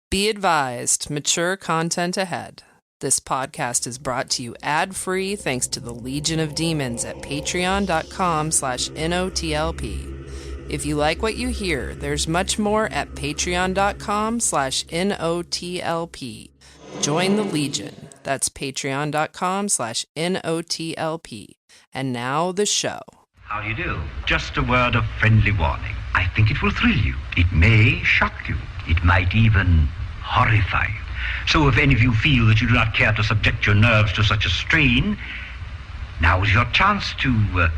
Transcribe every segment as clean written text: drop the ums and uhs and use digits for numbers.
Be advised, mature content ahead. This podcast is brought to you ad-free thanks to the Legion of Demons at patreon.com/NOTLP. If you like what you hear, there's much more at patreon.com/NOTLP. Join the Legion. That's patreon.com/NOTLP. And now the show. How do you do? Just a word of friendly warning. I think it will thrill you. It may shock you. It might even horrify you. So if any of you feel that you do not care to subject your nerves to such a strain, now is your chance to, well,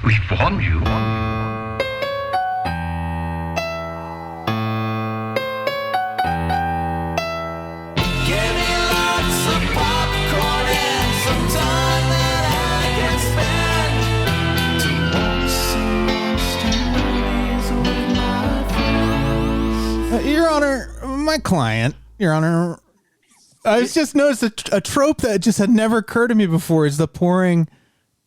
we've warned you. Your Honor, my client, Your Honor, I just noticed a trope that just had never occurred to me before is the pouring.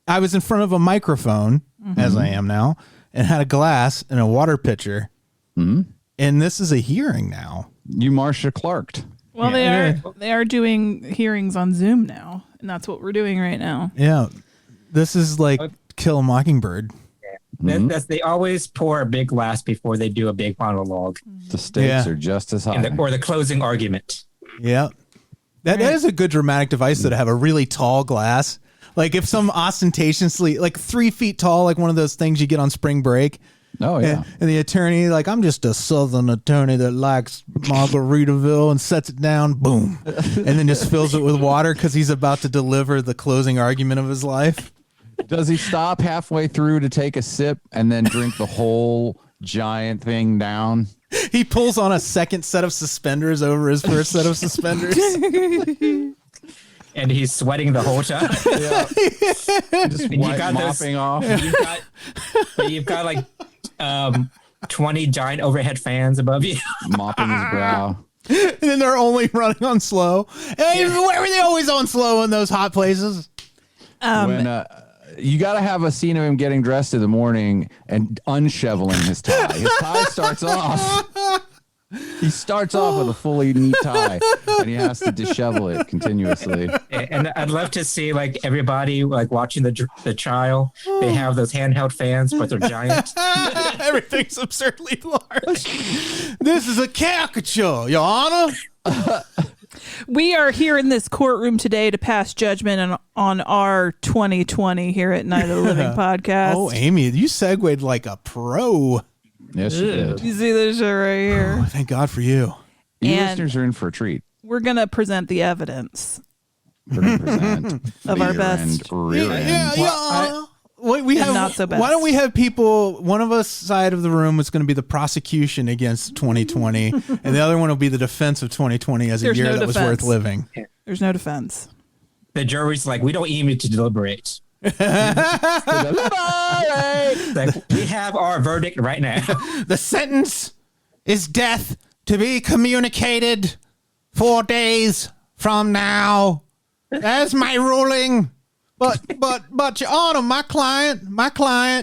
I was in front of a microphone, as I am now, and had a glass and a water pitcher. And this is a hearing now. You Marcia Clark'd. Well, they are doing hearings on Zoom now, and that's what we're doing right now. Yeah. This is like Kill a Mockingbird. They always pour a big glass before they do a big monologue. The stakes are just as high. Or the closing argument. Yeah. That is a good dramatic device to have a really tall glass. Like if some ostentatiously, like 3 feet tall, like one of those things you get on spring break. Oh, yeah. And the attorney, like, I'm just a Southern attorney that likes Margaritaville, and sets it down, boom. And then just fills it with water because he's about to deliver the closing argument of his life. Does he stop halfway through to take a sip and then drink the whole giant thing down? He pulls on a second set of suspenders over his first set of suspenders. And he's sweating the whole time. Just mopping off. You've got like 20 giant overhead fans above you. Mopping his brow. And then they're only running on slow. Hey, where were they always on slow in those hot places? When you got to have a scene of him getting dressed in the morning and unsheveling his tie. His tie starts off. He starts off with a fully neat tie, and he has to dishevel it continuously. And I'd love to see like everybody like watching the trial. They have those handheld fans, but they're giant. Everything's absurdly large. This is a caricature, Your Honor. We are here in this courtroom today to pass judgment on our 2020 here at Night of the Living podcast. Oh, Amy, you segued like a pro. Yes, you did. You see this shit right here? Oh, thank God for you. You And listeners are in for a treat. we're going to present the evidence We're going to present of our best. Rear end. We have not so best. Why don't we have people? One of us side of the room is going to be the prosecution against 2020, and the other one will be the defense of 2020 as a year that was worth living. There's no defense. The jury's like, we don't even need to deliberate. Like, we have our verdict right now. The sentence is death to be communicated 4 days from now. That's my ruling. But Your Honor, my client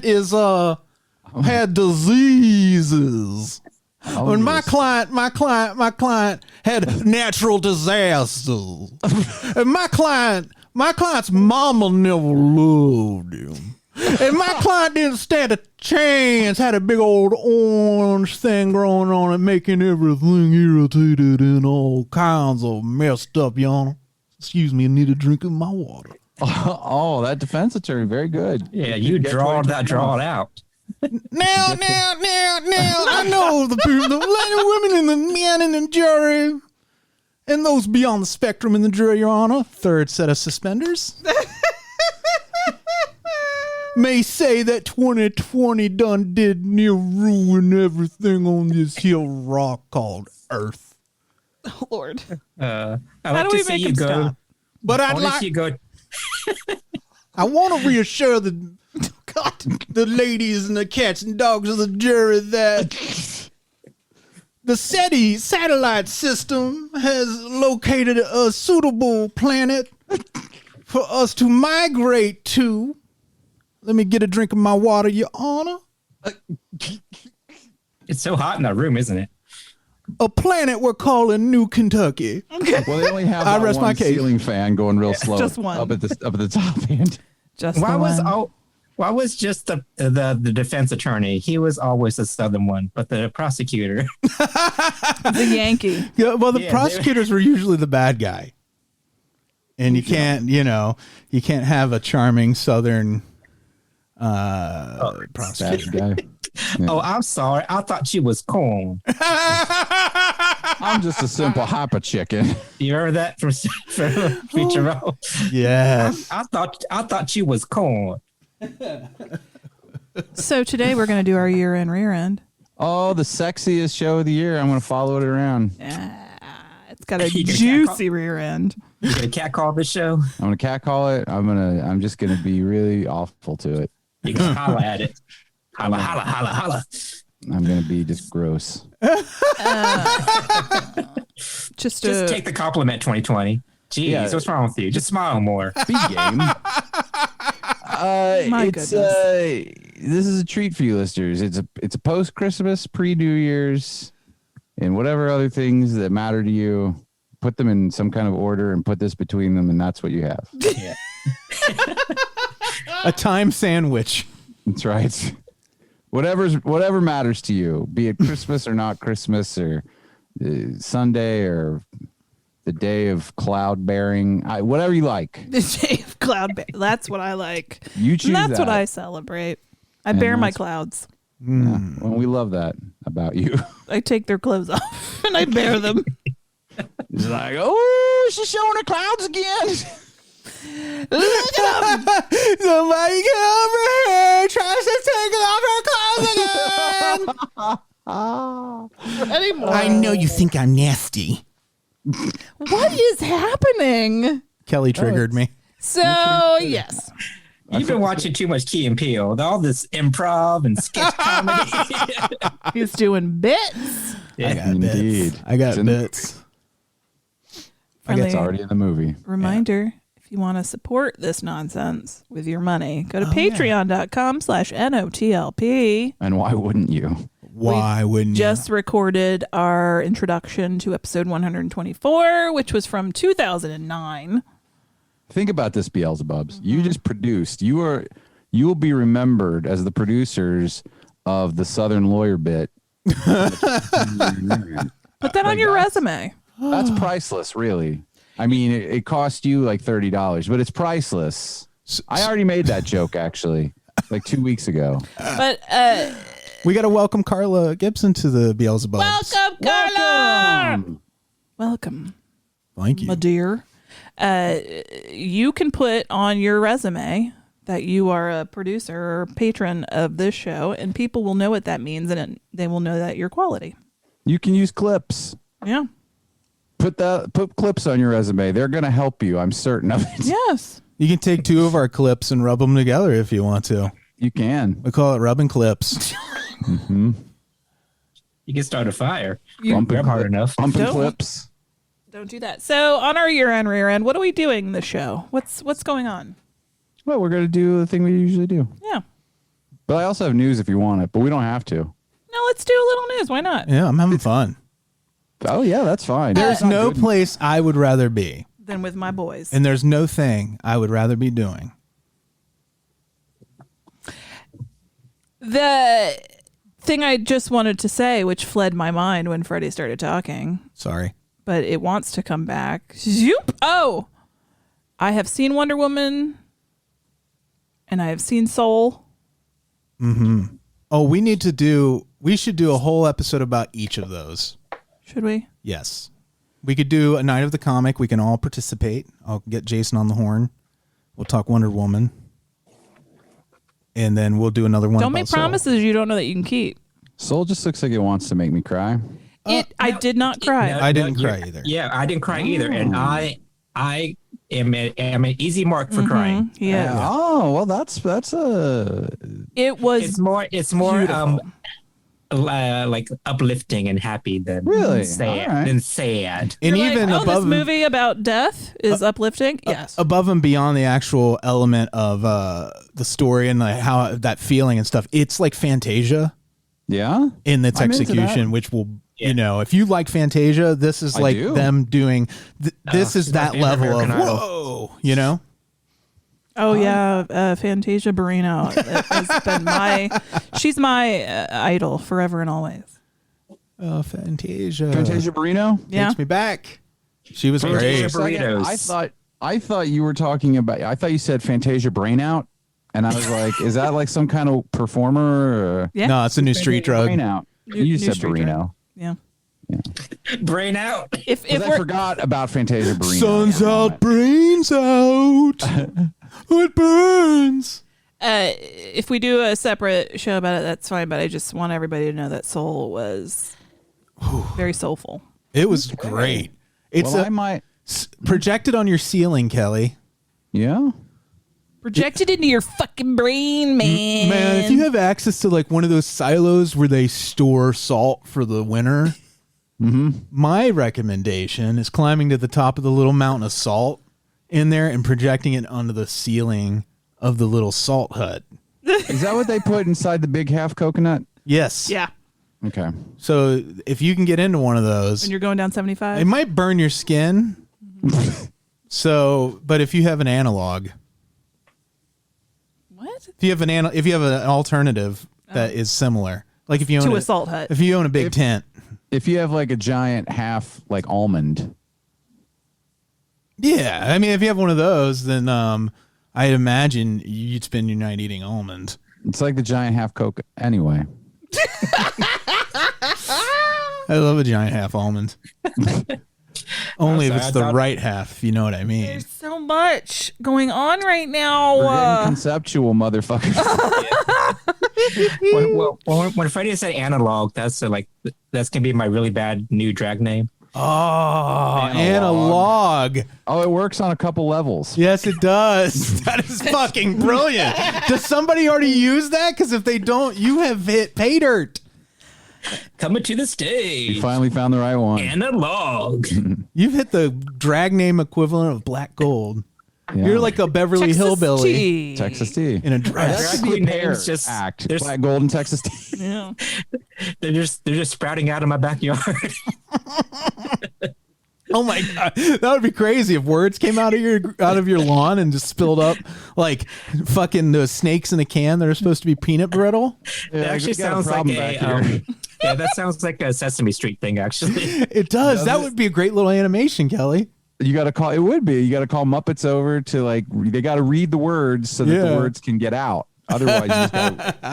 is had diseases. When my client had natural disasters. And my client's mama never loved him. And my client didn't stand a chance, had a big old orange thing growing on it, making everything irritated and all kinds of messed up, Your Honor. Excuse me, I need a drink of my water. Oh, that defense attorney, very good. Yeah, you draw it out. Now, I know the people, the women and the men in the jury, and those beyond the spectrum in the jury, Your Honor, third set of suspenders, may say that 2020 done did near ruin everything on this here rock called Earth. Oh, Lord. I How like do to we see make you him go. stop? But I want to see you go. I want to reassure the ladies and the cats and dogs of the jury that the SETI satellite system has located a suitable planet for us to migrate to. Let me get a drink of my water, Your Honor. It's so hot in that room, isn't it? a planet we're calling New Kentucky. Well, they only have I that rest my one case. ceiling fan going real slow Just one. up at the top end. Just Why the was one. why was just the defense attorney? He was always the southern one, but the prosecutor. The Yankee? Yeah, well, the Yeah, prosecutors were usually the bad guy. And you can't have a charming Southern prosecutor. Bad guy. Oh, I'm sorry. I thought she was corn. I'm just a simple hyper chicken. You remember that from Futurama? Yes. I thought she was corn. So today we're going to do our year-end rear-end. Oh, the sexiest show of the year. I'm going to follow it around. It's got a You gonna juicy rear end. You gonna catcall this show? I'm going to catcall it. I'm just going to be really awful to it. You can holla at it. Holla, holla, holla, holla. I'm going to be just gross. Just take the compliment, 2020. Jeez, Yeah. what's wrong with you? Just smile more. Be game. My This is a treat for you listeners. It's a post Christmas, pre New Year's, and whatever other things that matter to you. Put them in some kind of order and put this between them, and that's what you have. Yeah. A time sandwich. That's right. Whatever matters to you, be it Christmas or not Christmas, or Sunday or the day of cloud bearing, whatever you like. the day of cloud. That's what I like. You choose And that's what that. I celebrate. I And bear my that's- clouds. Yeah, well, we love that about you. I take their clothes off and I bear them. It's like, oh, she's showing her clouds again. Somebody get over here. Tries to take off her clothes again. Anymore. I know you think I'm nasty. What is happening? Kelly triggered me. So, yes. You've been watching too much Key and Peele. All this improv and sketch comedy. He's doing bits. I got Indeed. bits. I got It's in- bits. It's already in the movie. Reminder, if you want to support this nonsense with your money, go to patreon.com/NOTLP. And why wouldn't you? Why wouldn't Just recorded our introduction to episode 124, which was from 2009. Think about this, Beelzebubs. You just produced. You will be remembered as the producers of the Southern lawyer bit. Put that on your resume. That's priceless, really. I mean, it cost you like $30, but it's priceless. I already made that joke, actually, like 2 weeks ago. But We got to welcome Carla Gibson to the Beelzebubs. welcome, Carla! Welcome, Thank you. my dear. You can put on your resume that you are a producer or patron of this show, and people will know what that means, and they will know that you're quality. You can use clips. Yeah. Put clips on your resume. They're going to help you. I'm certain of it. Yes. You can take two of our clips and rub them together if you want to. You can. We call it rubbing clips. You can start a fire. Bumping, Grab hard enough. bumping Don't. clips. Don't do that. So on our year-end rear-end, what are we doing in the show? What's going on? Well, we're going to do the thing we usually do. Yeah. But I also have news if you want it, but we don't have to. No, let's do a little news. Why not? Yeah, I'm having fun. Oh, yeah, that's fine. There's no place I would rather be, Then with my boys. and there's no thing I would rather be doing. The thing I just wanted to say, which fled my mind when Freddy started talking, Sorry. but it wants to come back. Zoop! Oh, I have seen Wonder Woman, and I have seen Soul. Oh, we should do a whole episode about each of those. Should we? Yes. We could do a night of the comic. We can all participate. I'll get Jason on the horn. We'll talk Wonder Woman. And then we'll do another one. Don't make about Soul. promises you don't know that you can keep. Soul just looks like it wants to make me cry. I did not cry. I didn't cry either. Yeah, I didn't cry either, and I am an easy mark for crying. Yeah. Oh, well, that's It was It's more beautiful. like uplifting and happy than Really? sad. All right. Than sad. And You're even like, above this movie about death is uplifting. Yes. above and beyond the actual element of the story and like how that feeling and stuff, it's like Fantasia yeah. in its I'm into execution, that. which will You know, if you like Fantasia, this is like them doing. This is that level of whoa. You know. Oh yeah, Fantasia Barrino has been she's my idol forever and always. Oh, Fantasia Barrino, takes me back. She was great. I thought you were talking about. I thought you said Fantasia Brainout, and I was like, is that like some kind of performer? Or? Yeah. No, it's a new street drug. Brainout. You said Barrino. Yeah. Brain out. If I forgot about Fantasia Barrino. Sun's out, brains out. It burns. If we do a separate show about it, that's fine. But I just want everybody to know that Soul was very soulful. It was great. It's projected on your ceiling, Kelley. Yeah. Projected into your fucking brain, man. Man, if you have access to like one of those silos where they store salt for the winter, my recommendation is climbing to the top of the little mountain of salt in there and projecting it onto the ceiling of the little salt hut. Is that what they put inside the big half coconut? Yes. Yeah. Okay. So if you can get into one of those, when you're going down 75, it might burn your skin. So, but if you have an analog, what? If you have an alternative that is similar, like if you own a salt hut, if you own a big tent, if you have like a giant half like almond. Yeah, I mean, if you have one of those, then I'd imagine you'd spend your night eating almond. It's like the giant half coke. Anyway, I love a giant half almond. Only if it's the right half, you know what I mean. There's so much going on right now. We're getting conceptual, motherfucker. when Freddy said analog, that's gonna be my really bad new drag name. Oh, analog. Oh, it works on a couple levels. Yes, it does. That is fucking brilliant. Does somebody already use that? Because if they don't, you have hit pay dirt. Coming to the stage. You finally found the right one. Analog. You've hit the drag name equivalent of black gold. Yeah. You're like a Beverly Hillbilly. Texas Tea. In a dress. That could be a pair act. Black gold and Texas Tea. Yeah. They're just sprouting out of my backyard. Oh my god, that would be crazy if words came out of your lawn and just spilled up like fucking the snakes in a can that are supposed to be peanut brittle. Yeah, it actually sounds like that sounds like a Sesame Street thing. Actually, it does. That would be a great little animation, Kelley. You got to call. It would be. You got to call Muppets over to they got to read the words so that the words can get out. Otherwise,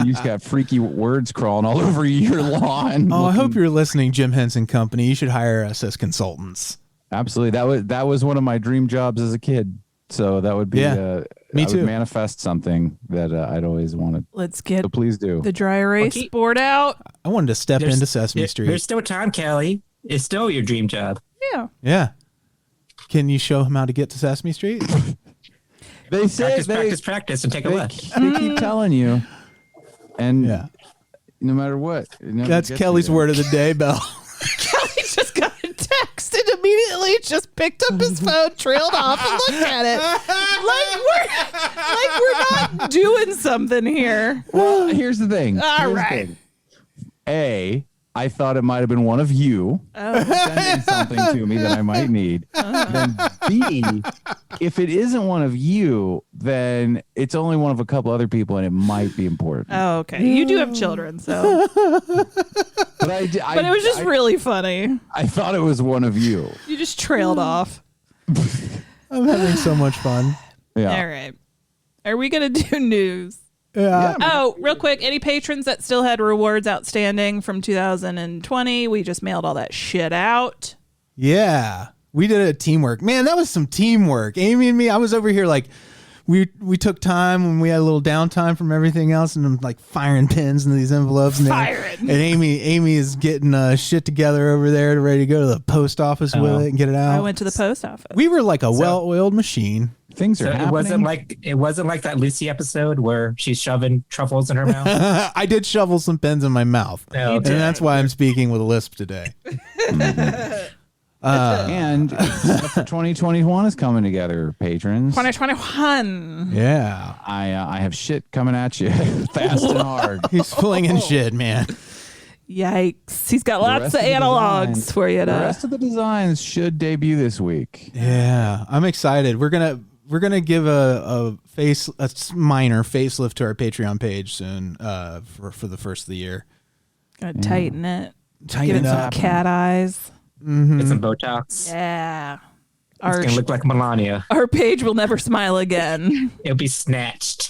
you just got freaky words crawling all over your lawn. Oh, I hope you're listening, Jim Henson Company. You should hire us as consultants. Absolutely. That was one of my dream jobs as a kid. So that would be me too. Would manifest something that I'd always wanted. Let's get so please do the dry erase board out. I wanted to step into Sesame Street. There's still time, Kelley. It's still your dream job. Yeah. Can you show him how to get to Sesame Street? They say practice, and take a look. They keep telling you, and no matter what, that's Kelley's word of the day, Belle. Kelley just got a text and immediately just picked up his phone, trailed off, and looked at it like we're not doing something here. Well, here's the thing. All right. I thought it might have been one of you sending something to me that I might need. Then B, if it isn't one of you, then it's only one of a couple other people, and it might be important. Oh, okay. You do have children, so. But it was just really funny. I thought it was one of you. You just trailed off. I'm having so much fun. Yeah. All right. Are we going to do news? Yeah. Oh, real quick. Any patrons that still had rewards outstanding from 2020? We just mailed all that shit out. Yeah. We did it teamwork. Man, that was some teamwork. Amy and me, I was over here like, we took time when we had a little downtime from everything else, and I'm like firing pins into these envelopes. And Amy is getting shit together over there, ready to go to the post office with it and get it out. I went to the post office. We were like a well-oiled machine. Things are happening. It wasn't like that Lucy episode where she's shoving truffles in her mouth. I did shovel some pens in my mouth, and that's why I'm speaking with a lisp today. And for 2021 is coming together, patrons. 2021. Yeah, I have shit coming at you fast and hard. He's flinging shit, man. Yikes. He's got lots of analogs for you. The rest of the designs should debut this week. Yeah, I'm excited. We're gonna give a minor facelift to our Patreon page soon for the first of the year. Gonna tighten it. Tighten Give it it some up. cat eyes. Get some Botox. Yeah. It's going to look like Melania. Our page will never smile again. It'll be snatched.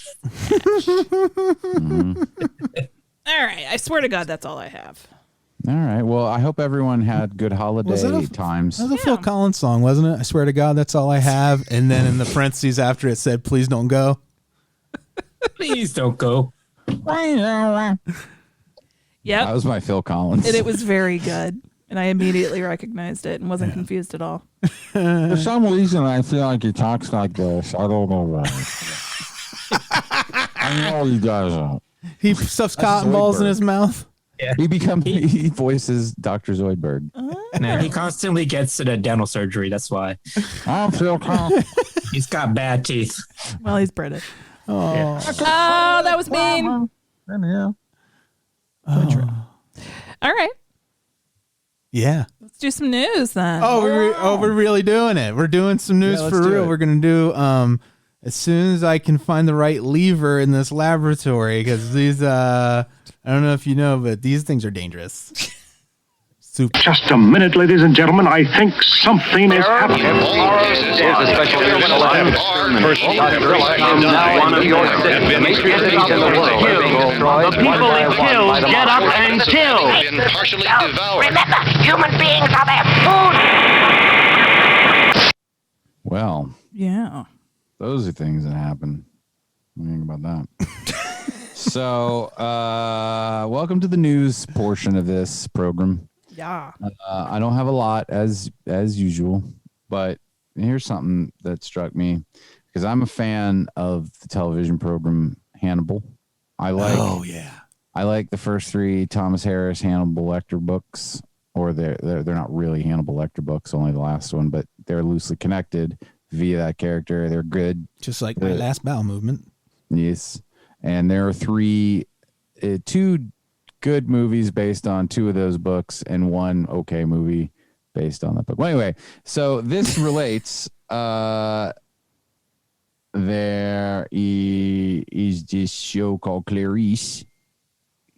All right. I swear to God, that's all I have. All right. Well, I hope everyone had good holiday times. That was a Phil Collins song, wasn't it? I swear to God, that's all I have. And then in the parentheses after it said, please don't go. Please don't go. Yep. That was my Phil Collins. And it was very good. And I immediately recognized it and wasn't confused at all. For some reason, I feel like he talks like this. I don't know why. I know he doesn't. He stuffs cotton balls in his mouth. Yeah. He voices Dr. Zoidberg. No, he constantly gets a dental surgery. That's why. I'm Phil Collins. He's got bad teeth. Well, he's British. Oh, Yeah. Oh, that was mean. All right. Yeah. Let's do some news then. We're really doing it. We're doing some news Yeah, for let's do real. it. We're gonna do as soon as I can find the right lever in this laboratory, because these I don't know if you know, but these things are dangerous. Super. Just a minute, ladies and gentlemen. I think something is happening. This is a special one of your cities in the world. The people it kills get up and kill. Partially devoured. Remember, human beings are their food. Well, Yeah. those are things that happen. What do you think about that? So, welcome to the news portion of this program. Yeah. I don't have a lot as usual, but here's something that struck me because I'm a fan of the television program Hannibal. I like the first 3 Thomas Harris Hannibal Lecter books, or they're not really Hannibal Lecter books, only the last one, but they're loosely connected via that character. They're good. Just like my last bowel movement. Yes. And there are 2 good movies based on 2 of those books and 1 okay movie based on that book. Well, anyway, so this relates. There is this show called Clarice.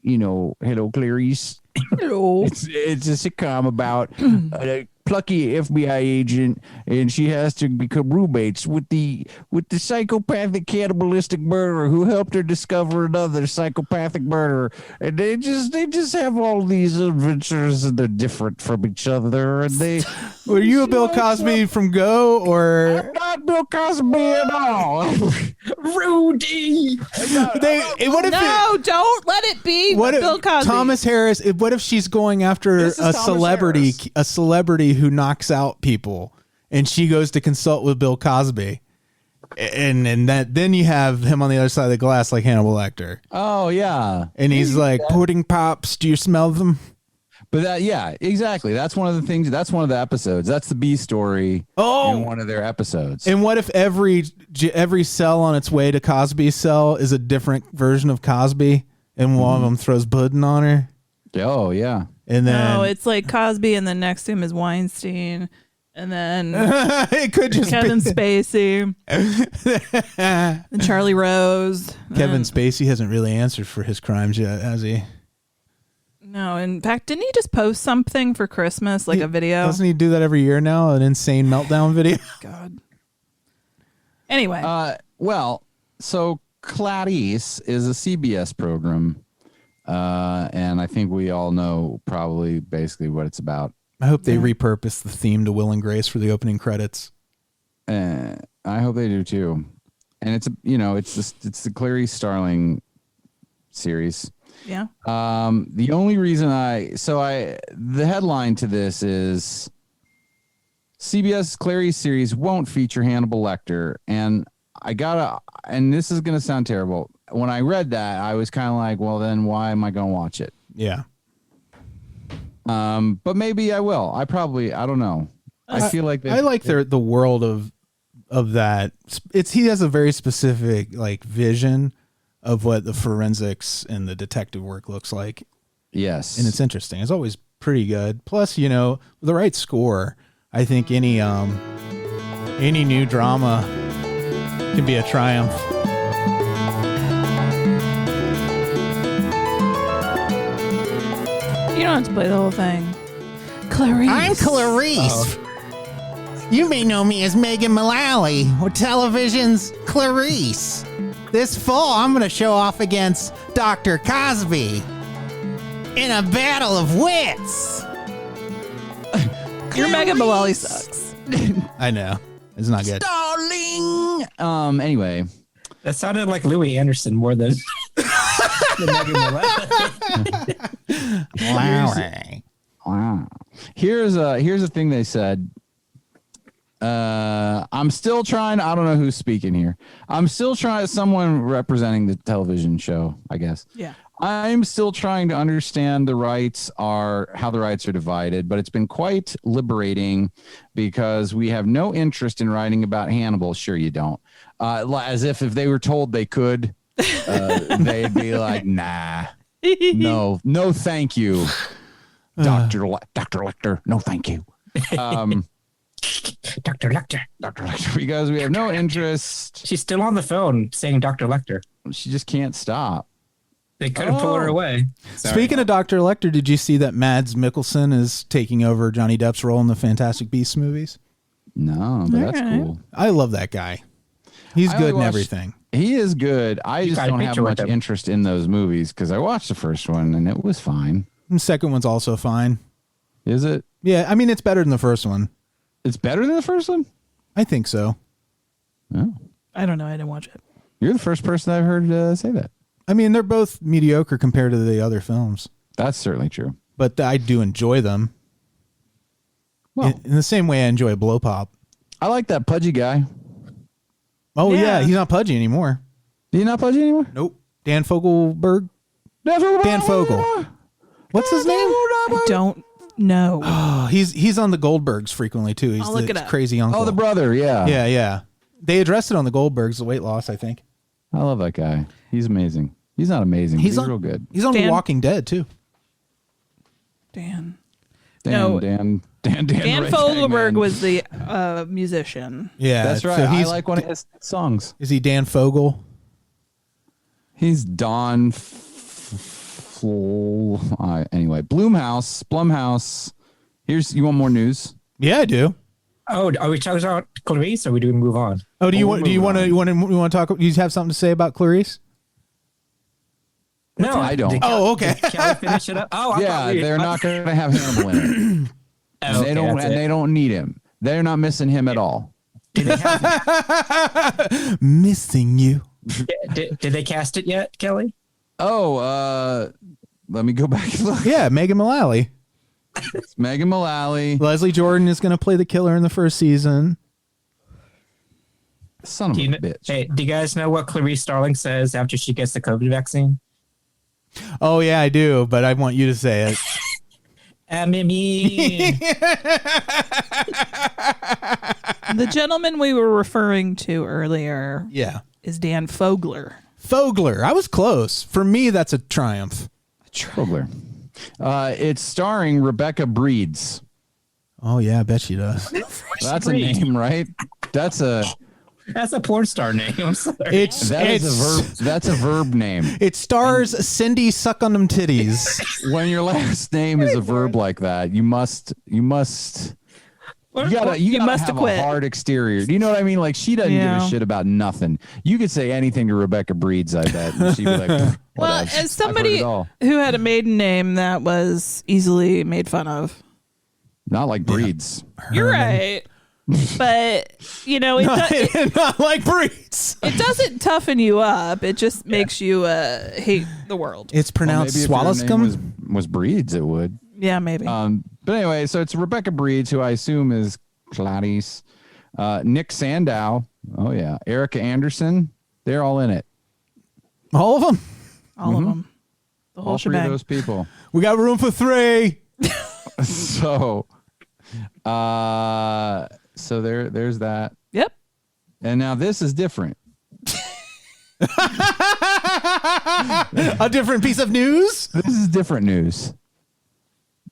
You know, hello, Clarice. Hello. It's a sitcom about a plucky FBI agent, and she has to become roommates with the psychopathic cannibalistic murderer who helped her discover another psychopathic murderer. And they just have all these adventures, and they're different from each other. And they Were you a Bill Cosby from Go, or not Bill Cosby at all. Rudy. Don't let it be what if Bill Cosby. Thomas Harris? What if she's going after This is a Thomas celebrity, Harris. a celebrity who knocks out people, and she goes to consult with Bill Cosby, and then you have him on the other side of the glass like Hannibal Lecter, Oh yeah. and he's like, pudding pops, do you smell them? But exactly. That's one of the things. That's one of the episodes. That's the B story in one of their episodes. And what if every cell on its way to Cosby's cell is a different version of Cosby, and one of them throws pudding on her? Oh yeah. And then No, it's like Cosby, and then next to him is Weinstein, and then it could just Kevin be Spacey, and Charlie Rose. Kevin and- Spacey hasn't really answered for his crimes yet, has he? No, in fact, didn't he just post something for Christmas, like a video? Doesn't he do that every year now? An insane meltdown video? God. Anyway, Well, so Clarice is a CBS program, and I think we all know probably basically what it's about. I hope they repurpose the theme to Will and Grace for the opening credits. I hope they do too. And it's the Clarice Starling series. yeah. The only reason the headline to this is CBS Clarice series won't feature Hannibal Lecter, and and this is gonna sound terrible. When I read that, I was kind of like, well, then why am I gonna watch it? Yeah. But maybe I will. I don't know. I feel like I like the world of that. He has a very specific like vision of what the forensics and the detective work looks like. Yes. And it's interesting. It's always pretty good. Plus, you know, with the right score, I think any new drama can be a triumph. You don't have to play the whole thing. Clarice. I'm Clarice. You may know me as Megan Mullally, or television's Clarice. This fall, I'm going to show off against Dr. Cosby in a battle of wits. Your Megan Mullally sucks. I know. It's not good. Darling. Anyway. That sounded like Louis Anderson more than Megan Mullally. Wow. Here's a thing they said. I'm still trying. I don't know who's speaking here. I'm still trying. Someone representing the television show, I guess. Yeah. I'm still trying to understand how the rights are divided, but it's been quite liberating because we have no interest in writing about Hannibal. Sure, you don't. As if they were told they could, they'd be like, nah, no, thank you, Dr. Lecter, no, thank you. Dr. Lecter. Because we have no interest. She's still on the phone saying Dr. Lecter. She just can't stop. They couldn't pull her away. Sorry. Speaking of Dr. Lecter, did you see that Mads Mikkelsen is taking over Johnny Depp's role in the Fantastic Beasts movies? No, but that's cool. I love that guy. He's good in everything. He is good. I just don't have much interest in those movies because I watched the first one and it was fine. The second one's also fine. Is it? Yeah, I mean, it's better than the first one. It's better than the first one? I think so. Oh. I don't know. I didn't watch it. You're the first person I've heard say that. I mean, they're both mediocre compared to the other films. That's certainly true. But I do enjoy them. Well, in the same way I enjoy Blow Pop. I like that pudgy guy. Oh, yeah. He's not pudgy anymore. Is he not pudgy anymore? Nope. Dan Fogelberg? Dan Fogel. What's his name? I don't know. Oh, he's on the Goldbergs frequently, too. He's I'll look it up. Crazy uncle. Oh, the brother, yeah. Yeah. They addressed it on the Goldbergs, the weight loss, I think. I love that guy. He's amazing. He's not amazing. He's real good. He's on The Walking Dead, too. Dan Dan Fogelberg was the musician. Yeah, that's right. So I like one of his songs. Is he Dan Fogel? He's Don. Anyway, Blumhouse. You want more news? Yeah, I do. Oh, are we talking about Clarice, or we do move on? Oh, do you want to talk? You have something to say about Clarice? No, I don't. Okay. Did Kelley finish it up? Oh, yeah, they're not going to have Hannibal in it. They don't need him. They're not missing him at all. Missing you. Did they cast it yet, Kelley? Oh, let me go back and look. Yeah, Megan Mullally. It's Megan Mullally. Leslie Jordan is going to play the killer in the first season. Son of a bitch. Hey, do you guys know what Clarice Starling says after she gets the COVID vaccine? Oh, yeah, I do, but I want you to say it. The gentleman we were referring to earlier is Dan Fogler. I was close. For me, that's a triumph. Fogler. It's starring Rebecca Breeds. Oh, yeah, I bet she does. That's a name, right? That's a porn star name. I'm sorry. That's a verb name. It stars Cindy Suck on Them Titties. When your last name is a verb like that, you must have a hard exterior. Do you know what I mean? Like, she doesn't give a shit about nothing. You could say anything to Rebecca Breeds, I bet, and she'd be like, well, as somebody who had a maiden name that was easily made fun of. Not like Breeds. You're right. But, not like Breeds. It doesn't toughen you up. It just makes you hate the world. It's pronounced Swalliscum. Was Breeds, it would. Yeah, maybe. But anyway, so it's Rebecca Breeds, who I assume is Clarice. Nick Sandow. Oh, yeah. Erica Anderson. They're all in it. All of them? All of them. The whole shebang. 3 of those people. We got room for 3. So there's that. Yep. And now this is different. A different piece of news? This is different news.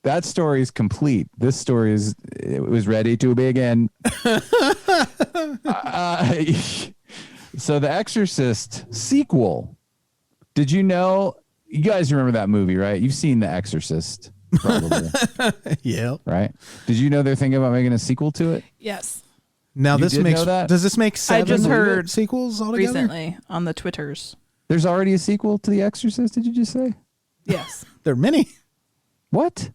That story is complete. This story it was ready to begin. So The Exorcist sequel. Did you know? You guys remember that movie, right? You've seen The Exorcist, probably. Yeah. Right? Did you know they're thinking about making a sequel to it? Yes. Now does this make 7 I just heard sequels altogether? recently on the Twitters. There's already a sequel to The Exorcist, did you just say? Yes. There are many. What?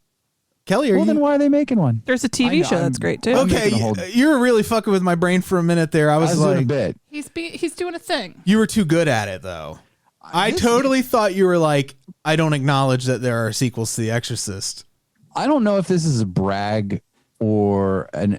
Kelly, then why are they making one? There's a TV show that's great too. Okay, you were really fucking with my brain for a minute there. I was like, a bit. He's doing a thing. You were too good at it, though. I totally thought you were like, I don't acknowledge that there are sequels to The Exorcist. I don't know if this is a brag or an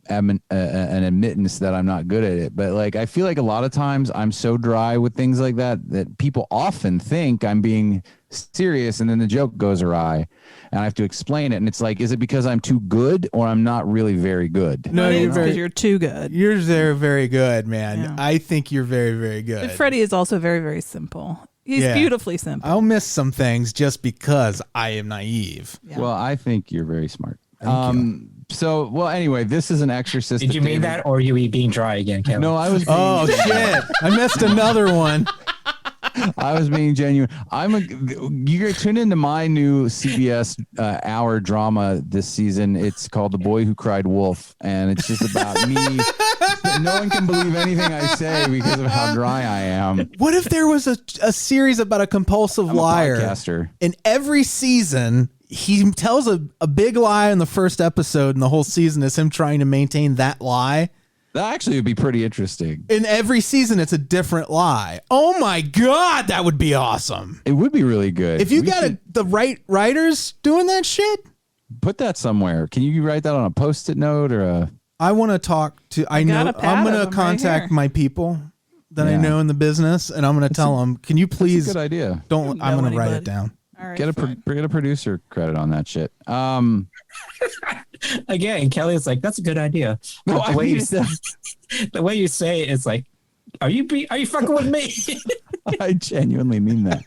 admittance that I'm not good at it, but like I feel like a lot of times I'm so dry with things like that people often think I'm being serious, and then the joke goes awry, and I have to explain it. And it's like, is it because I'm too good, or I'm not really very good? No, you're too good. You're very, very good, man. Yeah. I think you're very, very good. But Freddy is also very, very simple. He's beautifully simple. I'll miss some things just because I am naive. Yeah. Well, I think you're very smart. Thank you. So, well, anyway, this is an Exorcist. Did you mean that, or are you being dry again, Kelley? No, I was. Oh shit! I missed another one. I was being genuine. You're tuned into my new CBS hour drama this season. It's called The Boy Who Cried Wolf, and it's just about me. No one can believe anything I say because of how dry I am. What if there was a series about a compulsive liar? Podcaster. In every season, he tells a big lie in the first episode, and the whole season is him trying to maintain that lie. That actually would be pretty interesting. In every season, it's a different lie. Oh my God, that would be awesome. It would be really good. If you got the right writers doing that shit, put that somewhere. Can you write that on a Post-it note or a? I want to talk to. I'm going to contact my people that I know in the business, and I'm going to tell them, can you please? That's a good idea. Don't. I'm going to write it down. All right, Get a producer credit on that shit. Again, Kelly's like, that's a good idea. But the way you say it, it's like, are you fucking with me? I genuinely mean that.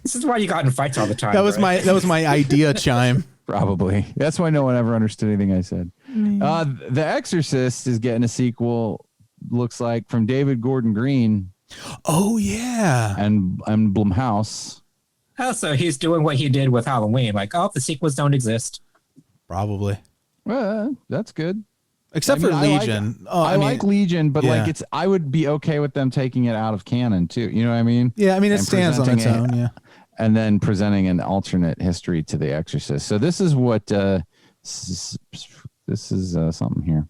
This is why you got in fights all the time. That was my idea chime. Probably. That's why no one ever understood anything I said. The Exorcist is getting a sequel, looks like, from David Gordon Green. Oh yeah. And Blumhouse. Oh, so he's doing what he did with Halloween. Like, the sequels don't exist. Probably. Well, that's good. Except for Legion. I like Legion, but like I would be okay with them taking it out of canon too. You know what I mean? Yeah, I mean it stands on its own. Yeah. And then presenting an alternate history to The Exorcist. So this is what this is something here.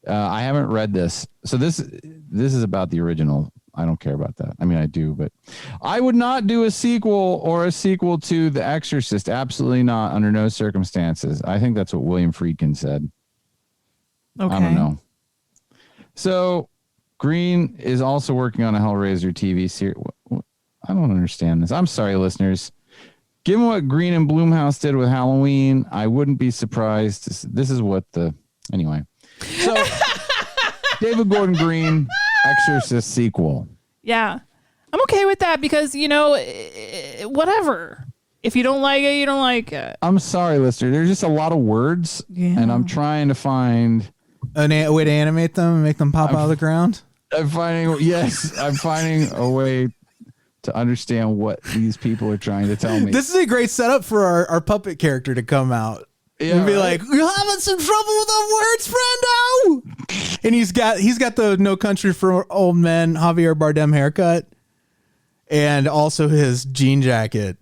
I haven't read this. So this is about the original. I don't care about that. I mean, I do, but I would not do a sequel to The Exorcist. Absolutely not, under no circumstances. I think that's what William Friedkin said. Okay. I don't know. So Green is also working on a Hellraiser TV series. I don't understand this. I'm sorry, listeners. Given what Green and Blumhouse did with Halloween, I wouldn't be surprised. This is what anyway. So David Gordon Green, Exorcist sequel. Yeah. I'm okay with that because, whatever. If you don't like it, you don't like it. I'm sorry, listener. There's just a lot of words, and I'm trying to find a way to animate them and make them pop out of the ground. I'm finding a way to understand what these people are trying to tell me. This is a great setup for our puppet character to come out. Yeah, and be like, you're having some trouble with the words, friendo. And he's got the No Country for Old Men Javier Bardem haircut, and also his jean jacket.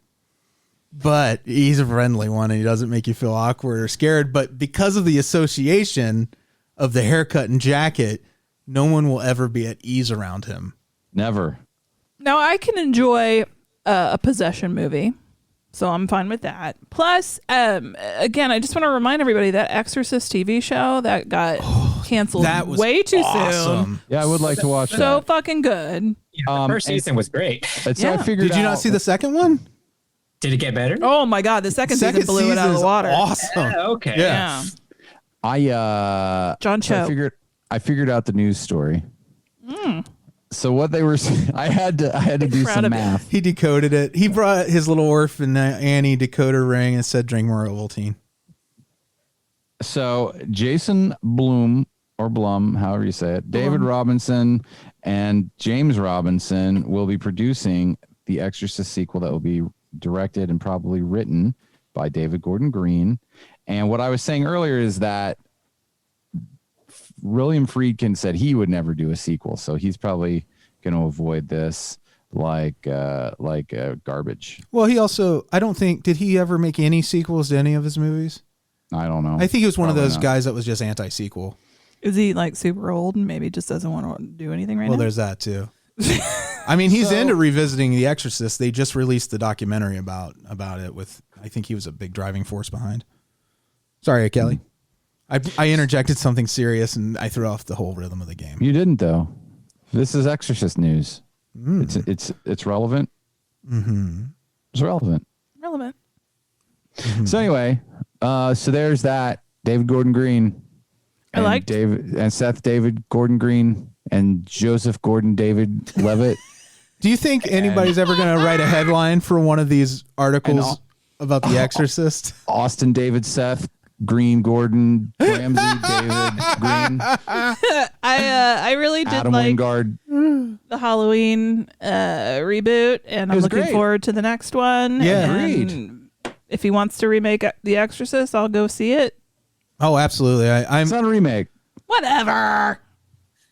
But he's a friendly one, and he doesn't make you feel awkward or scared. But because of the association of the haircut and jacket, no one will ever be at ease around him. Never. Now I can enjoy a possession movie. So I'm fine with that. Plus, again, I just want to remind everybody that Exorcist TV show that got canceled way too soon. Yeah, I would like to watch that. So fucking good. Yeah, the first season was great. So I figured Did you not see the second one? Did it get better? Oh my God, the second season blew it out of the water. Awesome. Okay. Yeah. John Cho. I figured out the news story. So what they were, I had to do some math. He decoded it. He brought his little orphan Annie decoder ring and said, "Drink more Ovaltine." So Jason Blum, however you say it, David Robinson and James Robinson will be producing the Exorcist sequel that will be directed and probably written by David Gordon Green. And what I was saying earlier is that William Friedkin said he would never do a sequel, so he's probably going to avoid this like garbage. Well, he also, I don't think, did he ever make any sequels to any of his movies? I don't know. I think he was one of those guys that was just anti-sequel. Is he like super old and maybe just doesn't want to do anything right now? Well, there's that too. I mean, he's into revisiting The Exorcist. They just released the documentary about it with, I think he was a big driving force behind. Sorry, Kelley. I interjected something serious and I threw off the whole rhythm of the game. You didn't though. This is Exorcist news. It's relevant. Mm-hmm. It's relevant. Relevant. Mm-hmm. So anyway, so there's that David Gordon Green. I liked David and Seth David Gordon Green and Joseph Gordon David Levitt. Do you think anybody's ever going to write a headline for one of these articles about The Exorcist? Austin David Seth Green Gordon Ramsey David Green. I really did Adam like Wingard. the Halloween reboot, and I'm looking forward to the next one. Yeah, and if he wants to remake The Exorcist, I'll go see it. Oh, absolutely. It's not a remake. Whatever.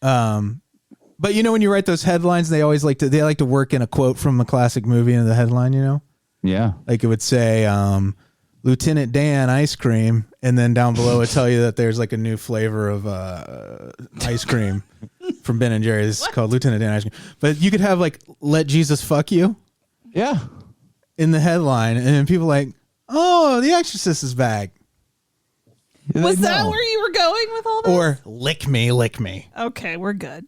But you know, when you write those headlines, they always like to work in a quote from a classic movie into the headline. You know, yeah, like it would say Lieutenant Dan ice cream, and then down below it tell you that there's like a new flavor of ice cream from Ben and Jerry's. It's called Lieutenant Dan ice cream. But you could have like "Let Jesus fuck you," yeah, in the headline, and then people like, "Oh, The Exorcist is back." Was that where you were going with all this? Or lick me, lick me. Okay, we're good.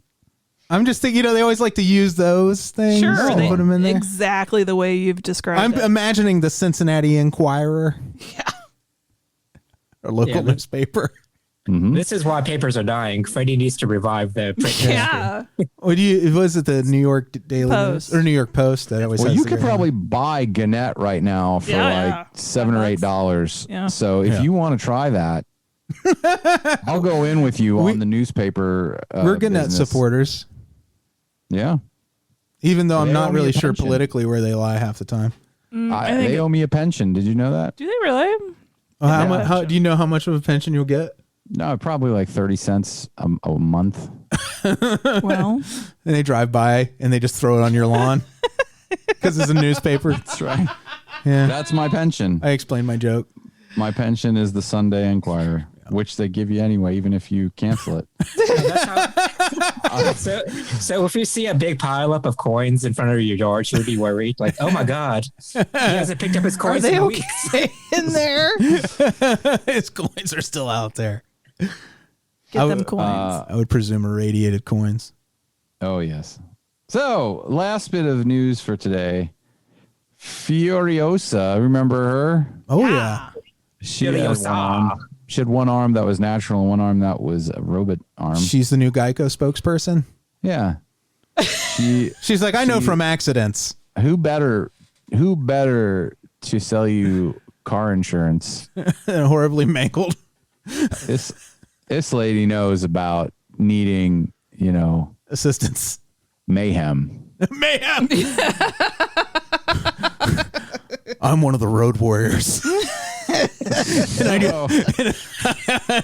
I'm just thinking, they always like to use those things. Sure, put them in there. Exactly the way you've described I'm it. imagining the Cincinnati Enquirer. Yeah. Or local newspaper. Mm-hmm. This is why papers are dying. Freddie needs to revive the print. Yeah. Was it the New York Daily Post. News or New York Post that always? Well, has you the could guy? probably buy Gannett right now for $7 or $8. Yeah. So if you want to try that, I'll go in with you on the newspaper. We're Gannett business. supporters. Yeah. Even though I'm They not owe me really a sure pension. politically where they lie half the time. They owe me a pension. Did you know that? Do they really? How do you know how much of a pension you'll get? No, probably like 30 cents a month. Well, and they drive by and they just throw it on your lawn because it's a newspaper. That's right. Yeah, that's my pension. I explained my joke. My pension is the Sunday Enquirer, which they give you anyway, even if you cancel it. So if you see a big pileup of coins in front of your yard, you'll be worried. Like, oh my God, he hasn't picked up his coins in weeks. in there? His coins are still out there. Get them coins. I would presume irradiated coins. Oh, yes. So, last bit of news for today. Furiosa, remember her? Oh, yeah. She had one arm that was natural and one arm that was a robot arm. She's the new Geico spokesperson. Yeah. She's like, I know from accidents. Who better to sell you car insurance? And horribly mangled. This lady knows about needing, assistance. Mayhem. Mayhem. I'm one of the road warriors. and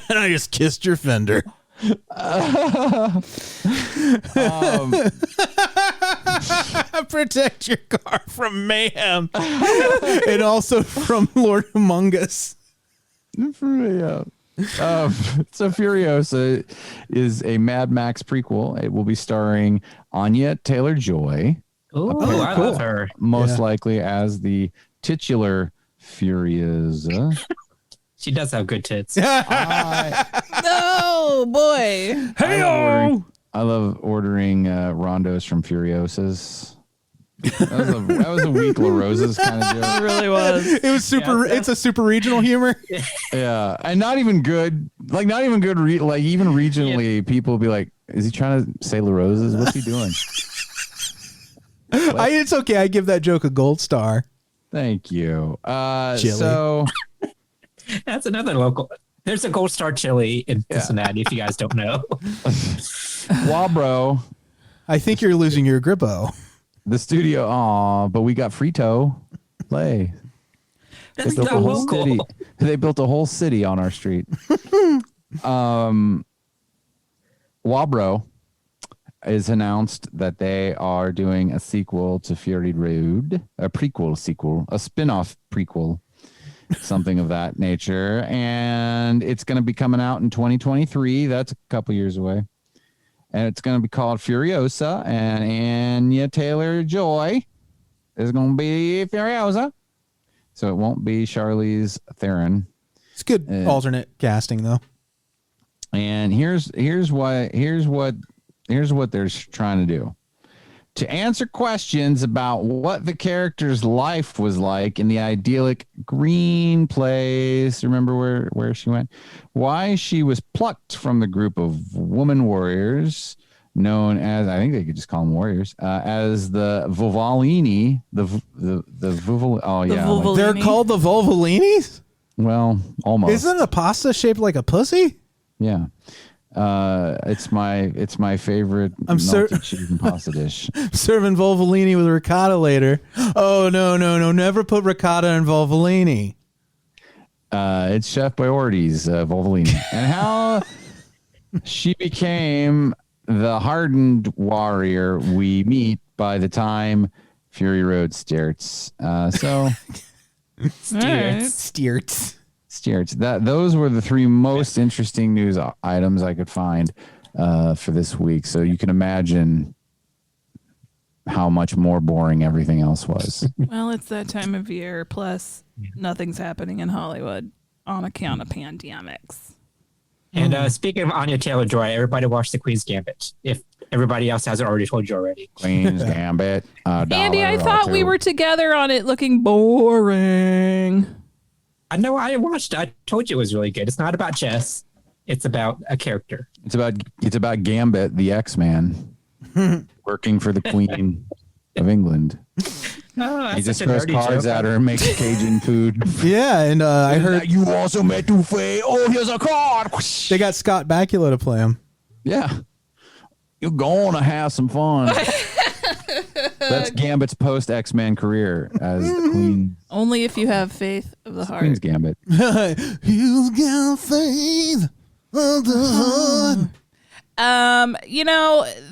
I just kissed your fender. Protect your car from mayhem and also from Lord Among Us. So Furiosa is a Mad Max prequel. It will be starring Anya Taylor-Joy. Oh, I love her. Most likely as the titular Furiosa. She does have good tits. Oh boy! Hey, I love ordering rondos from Furiosas. That was a weak La Rosa's kind of joke. It really was. It was super. It's a super regional humor. Yeah, and not even good. Like even regionally, people will be like, "Is he trying to say La Rosa's? What's he doing?" It's okay. I give that joke a gold star. Thank you. Chili. So that's another local. There's a Gold Star chili in Cincinnati, if you guys don't know. Wabro. I think you're losing your grippo. The studio, but we got Frito Play. That's not local. City. They built a whole city on our street. Wabro is announced that they are doing a sequel to Fury Road, a sequel, a spin-off prequel, something of that nature. And it's going to be coming out in 2023. That's a couple years away. And it's going to be called Furiosa, and Anya Taylor-Joy is going to be Furiosa. So it won't be Charlize Theron. It's good alternate casting, though. And here's what they're trying to do. To answer questions about what the character's life was like in the idyllic green place, remember where she went? Why she was plucked from the group of woman warriors known as, I think they could just call them warriors, as the Vulvalini, the they're called the Vulvalinis? Well, almost. Isn't a pasta shaped like a pussy? Yeah. It's my favorite cheese and pasta dish. Serving Vulvalini with ricotta later. Oh, no. Never put ricotta in Vulvalini. It's Chef Boyardee's Vulvalini. And how she became the hardened warrior we meet by the time Fury Road starts. Steers. Those were the three most interesting news items I could find for this week. So you can imagine how much more boring everything else was. Well, it's that time of year. Plus, nothing's happening in Hollywood on account of pandemics. And speaking of Anya Taylor-Joy, everybody watch The Queen's Gambit. If everybody else hasn't already told you already. Queen's Gambit. Andy, I thought we were together on it looking boring. I know I watched it. I told you it was really good. It's not about chess. It's about a character. It's about Gambit, the X-Man, working for the Queen of England. He just throws cards at her and makes Cajun food. Yeah, and I heard you also met Tufe. Oh, here's a card. They got Scott Bakula to play him. Yeah, you're gonna have some fun. That's Gambit's post X-Men career as the Queen. Only if you have faith of the heart. Queen's Gambit. You got faith of the heart.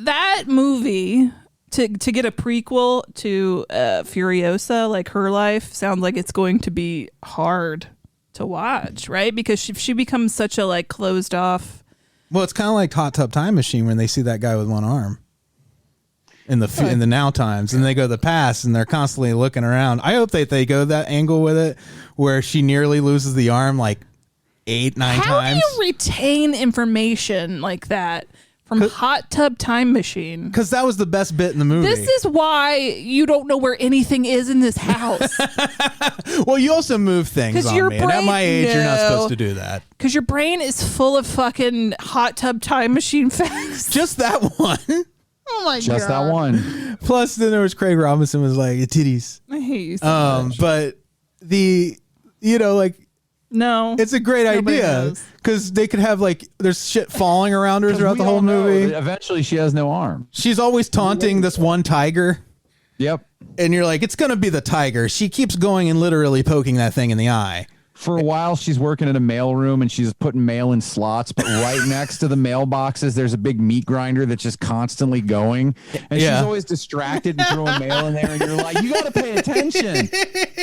That movie to get a prequel to Furiosa, like her life, sounds like it's going to be hard to watch, right? Because she becomes such a closed off. Well, it's kind of like Hot Tub Time Machine when they see that guy with one arm. In the now times, and they go to the past, and they're constantly looking around. I hope that they go that angle with it, where she nearly loses the arm 8-9 times. How do you retain information like that from Hot Tub Time Machine? Because that was the best bit in the movie. This is why you don't know where anything is in this house. Well, you also move things on me, and at my age, you're not supposed to do that. Because your brain is full of fucking Hot Tub Time Machine facts. Just that one. Oh my god! Just that one. Plus, then there was Craig Robinson was like titties. I hate you so much. But no, it's a great idea because they could have there's shit falling around her throughout the whole movie. Eventually, she has no arm. She's always taunting this one tiger. Yep. And you're like, it's gonna be the tiger. She keeps going and literally poking that thing in the eye. For a while, she's working in a mail room and she's putting mail in slots, but right next to the mailboxes, there's a big meat grinder that's just constantly going. And she's always distracted and throwing mail in there. And you're like, you got to pay attention.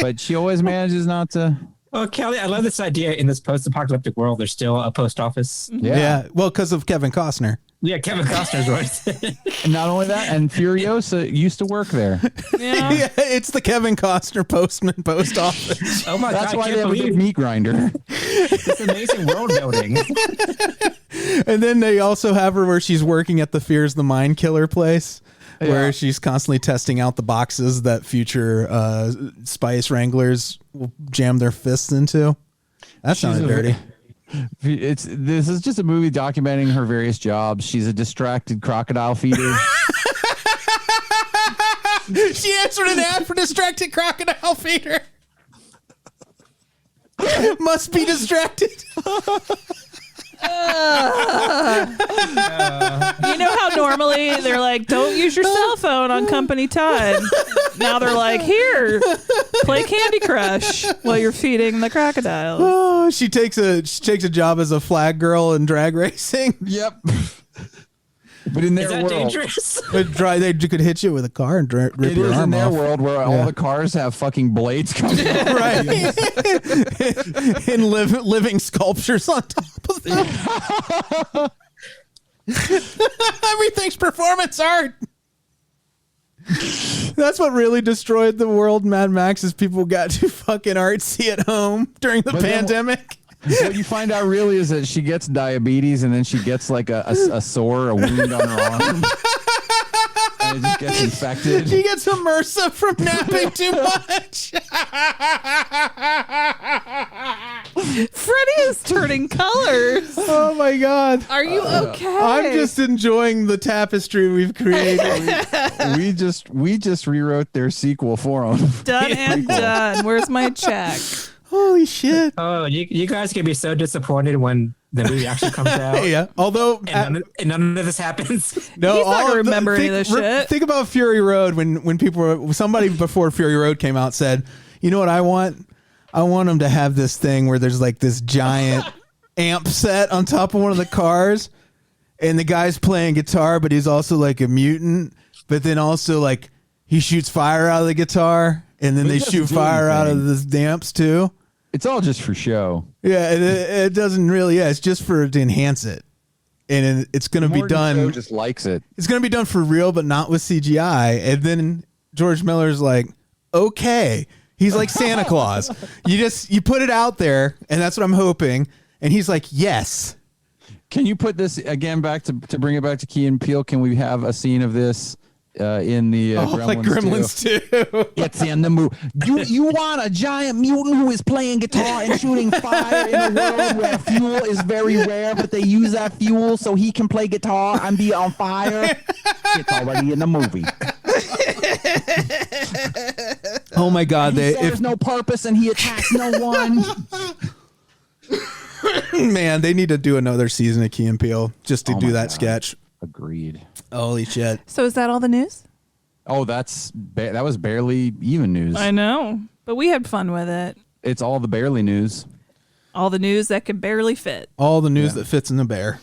But she always manages not to. Oh, Kelley, I love this idea. In this post-apocalyptic world, there's still a post office. Yeah. Well, because of Kevin Costner. Yeah, Kevin Costner's right. And not only that, and Furiosa used to work there. Yeah, it's the Kevin Costner postman post office. Oh my That's god! why they have a big meat grinder. It's amazing world building. And then they also have her where she's working at the Fears the Mind Killer place, where she's constantly testing out the boxes that future spice wranglers will jam their fists into. That sounded dirty. This is just a movie documenting her various jobs. She's a distracted crocodile feeder. She answered an ad for distracted crocodile feeder. Must be distracted. You know how normally they're like, don't use your cell phone on company time. Now they're like, here, play Candy Crush while you're feeding the crocodiles. Oh, she takes a job as a flag girl in drag racing. Yep. But in their Is that world, dangerous? They could hit you with a car and rip it your is arm in their off. world where all the cars have fucking blades coming out. Right. And living sculptures on top of them. Everything's performance art. That's what really destroyed the world, Mad Max, is people got too fucking artsy at home during the pandemic. What you find out really is that she gets diabetes and then she gets like a sore, a wound on her arm. And it just gets infected. She gets MRSA from napping too much. Freddie is turning colors. Oh my God. Are you okay? I'm just enjoying the tapestry we've created. we just rewrote their sequel for them. Done and done. Where's my check? Holy shit. Oh, you guys can be so disappointed when the movie actually comes out. Yeah. Although And none of this happens. no, He's not gonna remember any of this shit. Think about Fury Road when somebody before Fury Road came out said, you know what I want? I want them to have this thing where there's like this giant amp set on top of one of the cars, and the guy's playing guitar, but he's also like a mutant, but then also like he shoots fire out of the guitar, and then they shoot fire out of the amps too. It's all just for show. Yeah, it doesn't really. Yeah, it's just to enhance it, and it's going to be done. Joe just likes it. It's going to be done for real, but not with CGI. And then George Miller's like, okay, he's like Santa Claus. You put it out there, and that's what I'm hoping. And he's like, yes. Can you put this again back to bring it back to Key and Peele? Can we have a scene of this? In the Gremlins, like Gremlins 2. It's in the movie. You want a giant mutant who is playing guitar and shooting fire in a world where fuel is very rare, but they use that fuel so he can play guitar and be on fire? It's already in the movie. Oh my God! There's no purpose and he attacks no one. Man, they need to do another season of Key and Peele just to do that sketch. Agreed. Holy shit! So is that all the news? Oh, that was barely even news. I know, but we had fun with it. It's all the barely news. All the news that can barely fit. All the news that fits in a bear.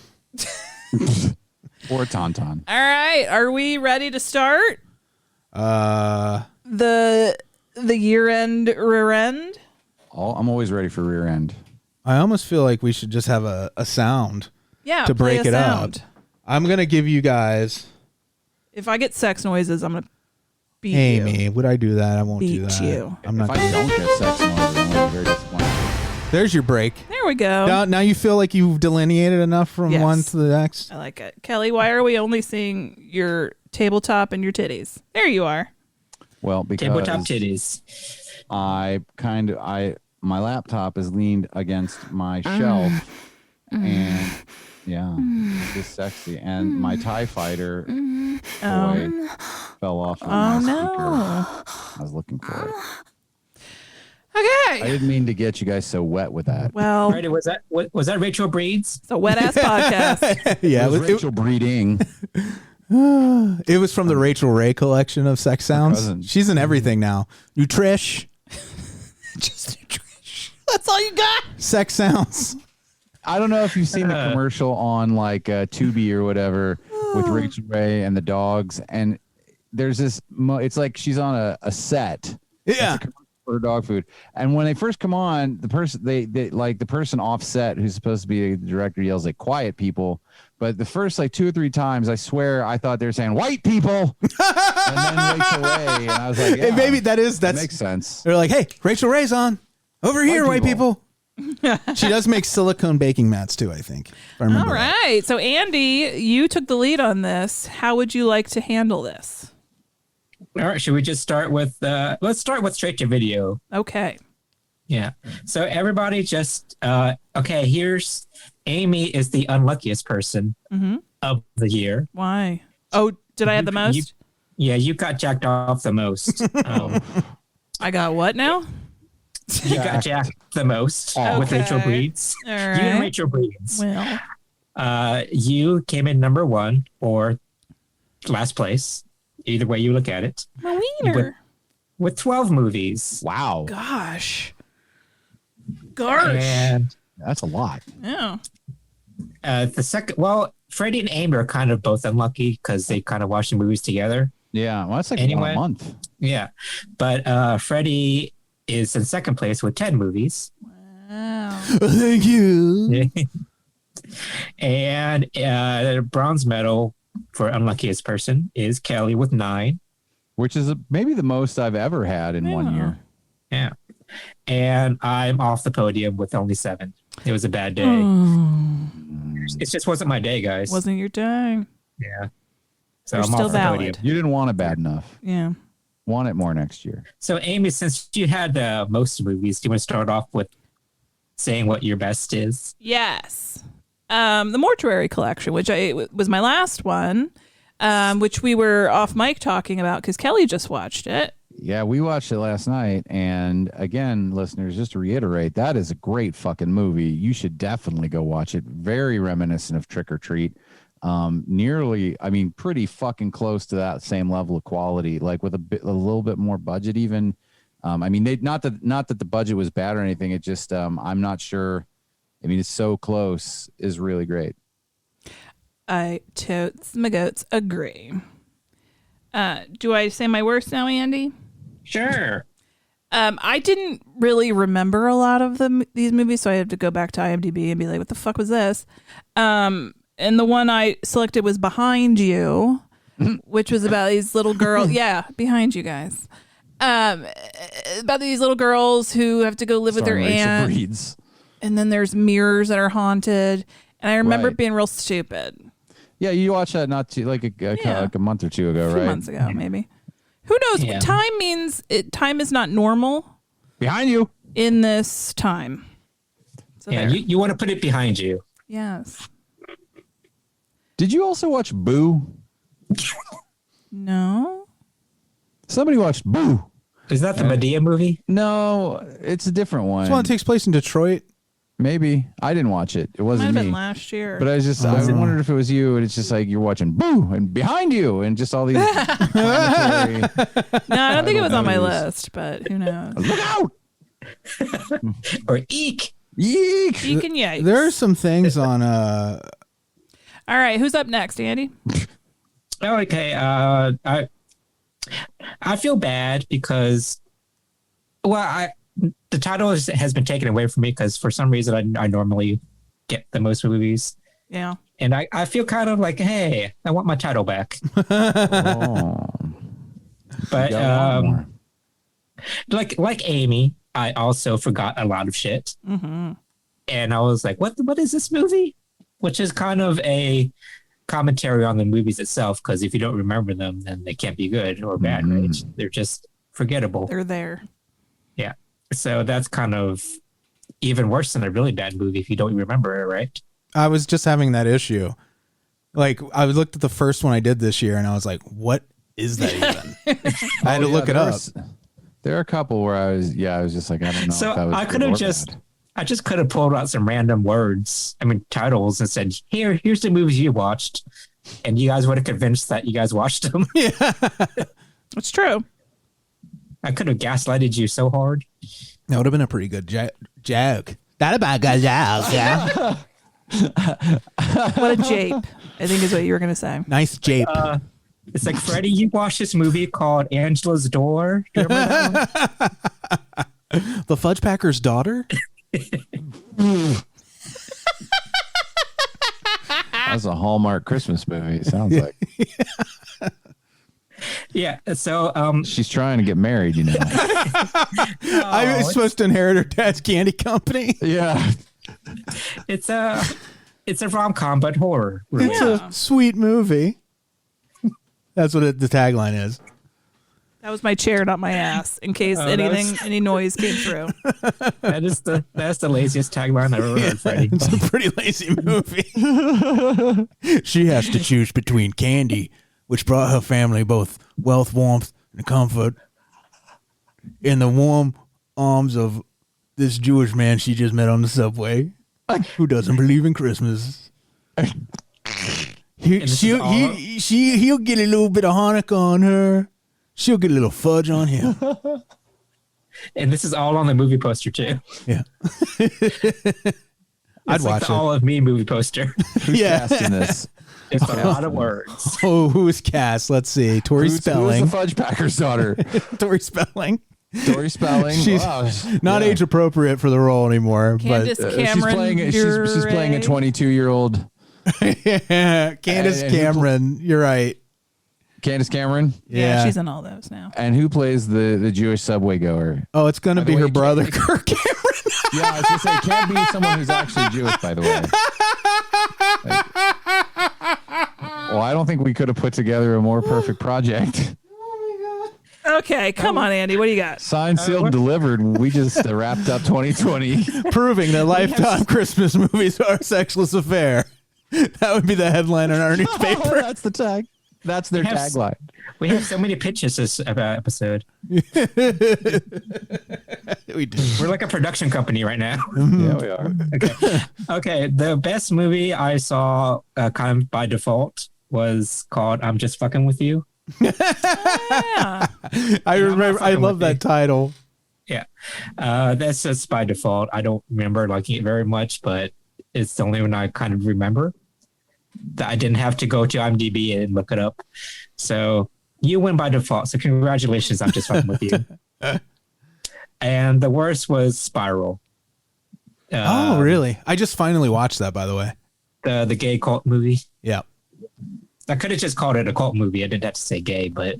Or a tauntaun. All right, are we ready to start? The Yearend Rearend. I'm always ready for rear end. I almost feel like we should just have a sound. Yeah, to break it up. sound. I'm gonna give you guys. If I get sex noises, I'm gonna beat Amy, you. would I do that? I won't do Beat that. you. I'm not. If I don't get sex noises, I'm going to be very disappointed. There's your break. There we go. Now you feel like you've delineated enough from Yes. one to the next. I like it. Kelley, why are we only seeing your tabletop and your titties? There you are. Well, because Tabletop titties. my laptop is leaned against my shelf, and it's just sexy. And my TIE fighter toy fell off. My speaker. I was looking for it. Okay. I didn't mean to get you guys so wet with that. Well, Right, was that Rachel Breeds? it's a wet ass podcast. Yeah, It was Rachel breeding. it was from the Rachel Ray collection of sex sounds. cousin. She's in everything now. Nutrish, Just that's all you got. sex sounds. I don't know if you've seen the commercial on like Tubi or whatever with Rachel Ray and the dogs, and there's this. It's like she's on a set. Yeah. It's a commercial for her dog food, and when they first come on, the person they like the person off set who's supposed to be the director yells like "quiet people," but the first like 2 or 3 times, I swear I thought they were saying "white people," and then Rachel Ray, and I was like, Hey, maybe that makes sense. They're like, hey, Rachel Ray's on. Over here, white people. She does make silicone baking mats too, I think. If I remember All right. So Andy, you took the lead on this. How would you like to handle this? All right, should we just start with let's start with straight to video. Okay. Yeah. So everybody just okay, here's Amy is the unluckiest person of the year. Why? Oh, did I have the most? Yeah, you got jacked off the most. I got what now? You got jacked the most with Rachel Breeds. All right. You and Rachel Breeds. Well, you came in number 1 or last place, either way you look at it. my wiener. With 12 movies. Wow. Gosh. And that's a lot. Yeah. The second, Freddie and Amy are kind of both unlucky because they kind of watch the movies together. Yeah, well, that's like Anyway. 1 month. Yeah. But Freddie is in second place with 10 movies. Wow. Thank you. And the bronze medal for unluckiest person is Kelley with 9. Which is maybe the most I've ever had in 1 year. Yeah. And I'm off the podium with only 7. It was a bad day. It just wasn't my day, guys. Wasn't your day. Yeah. So You're I'm still off the valid. podium. You didn't want it bad enough. Yeah. Want it more next year. So, Amy, since you had most movies, do you want to start off with saying what your best is? Yes. The Mortuary Collection, which was my last one, which we were off mic talking about because Kelley just watched it. Yeah, we watched it last night. And again, listeners, just to reiterate, that is a great fucking movie. You should definitely go watch it. Very reminiscent of Trick or Treat. Pretty fucking close to that same level of quality, like with a little bit more budget even. Not that the budget was bad or anything. It just, I'm not sure. I mean, it's so close is really great. I totes my goats agree. Do I say my worst now, Andy? Sure. I didn't really remember a lot of these movies, so I had to go back to IMDb and be like, what the fuck was this? And the one I selected was Behind You, which was about these little girls. Yeah, behind you guys. About these little girls who have to go live with their aunt. Breeds. And then there's mirrors that are haunted. And I remember Right. it being real stupid. Yeah, you watched that not too like a month or two ago, A few right? months ago, maybe. Who knows? Yeah. Time means time is not normal Behind you. in this time. So Yeah, there. you want to put it behind you. Yes. Did you also watch Boo? No. Somebody watched Boo. Is that the Medea movie? No, it's a different one. This one takes place in Detroit. Maybe. I didn't watch it. It Might wasn't have me. been last year. But I wondered if it was you, and it's just like you're watching Boo and Behind You and just all these. No, I don't think it was on my movies. list, but who knows? Look out! Or Eek? Yeek! Eek and yikes. There are some things on. All right, who's up next, Andy? Okay. I feel bad because, the title has been taken away from me because for some reason I normally get the most movies. Yeah. And I feel kind of like, hey, I want my title back. Oh. But You got one more. like Amy, I also forgot a lot of shit. Mm-hmm. And I was like, what is this movie? Which is kind of a commentary on the movies itself, because if you don't remember them, then they can't be good or bad, right? They're just forgettable. They're there. Yeah. So that's kind of even worse than a really bad movie if you don't remember it, right? I was just having that issue. Like, I looked at the first one I did this year, and I was like, what is that even? I had to look it up. There are a couple where I was just like, I don't know. So if that was I could good have or just, bad. I just could have pulled out some random titles and said, here's the movies you watched. And you guys would have convinced that you guys watched them. Yeah. It's true. I could have gaslighted you so hard. That would have been a pretty good joke. That about good joke, yeah. What a jape, I think is what you were going to say. Nice jape. It's like, Freddie, you watched this movie called Angela's Door. Do you remember that one? The Fudge Packer's daughter? That's a Hallmark Christmas movie. It sounds like. Yeah. So she's trying to get married, you know. I was supposed to inherit her dad's candy company. Yeah. it's a rom-com, but horror. Really. It's a sweet movie. That's what the tagline is. That was my chair, not my ass, in case any noise came through. That's the laziest tagline I've ever heard, Freddie. It's a pretty lazy movie. She has to choose between candy which brought her family both wealth, warmth, and comfort. In the warm arms of this Jewish man she just met on the subway, who doesn't believe in Christmas. He'll get a little bit of Hanukkah on her. She'll get a little fudge on him. And this is all on the movie poster too. Yeah. I'd watch the All of Me movie poster. Who's casting this? It's a lot of words. Oh, who is Cass? Let's see. Tori Spelling. Who's the Fudge Packer's daughter? Tori Spelling. Tori Spelling. She's not age appropriate for the role anymore. Candace but Cameron. She's playing a 22-year-old. Yeah, Candace Cameron. You're right. Candace Cameron? Yeah, she's in all those now. And who plays the Jewish subway goer? Oh, it's going to be her brother, Kirk Cameron. Yeah, I was going to say, it can't be someone who's actually Jewish, by the way. Well, I don't think we could have put together a more perfect project. Okay, come on, Andy. What do you got? Signed, sealed, delivered. We just wrapped up 2020. Proving that Lifetime Christmas movies are a sexless affair. That would be the headline in our newspaper. Oh, that's the tag. That's their tagline. We have so many pitches this episode. We do. We're like a production company right now. Yeah, we are. Okay. The best movie I saw kind of by default was called I'm Just Fucking With You. Yeah. I remember. I love that title. Yeah. That's just by default. I don't remember liking it very much, but it's the only one I kind of remember. I didn't have to go to IMDb and look it up. So you win by default. So congratulations. I'm Just Fucking With You. And the worst was Spiral. Oh, really? I just finally watched that, by the way. The gay cult movie. Yeah. I could have just called it a cult movie. I didn't have to say gay, but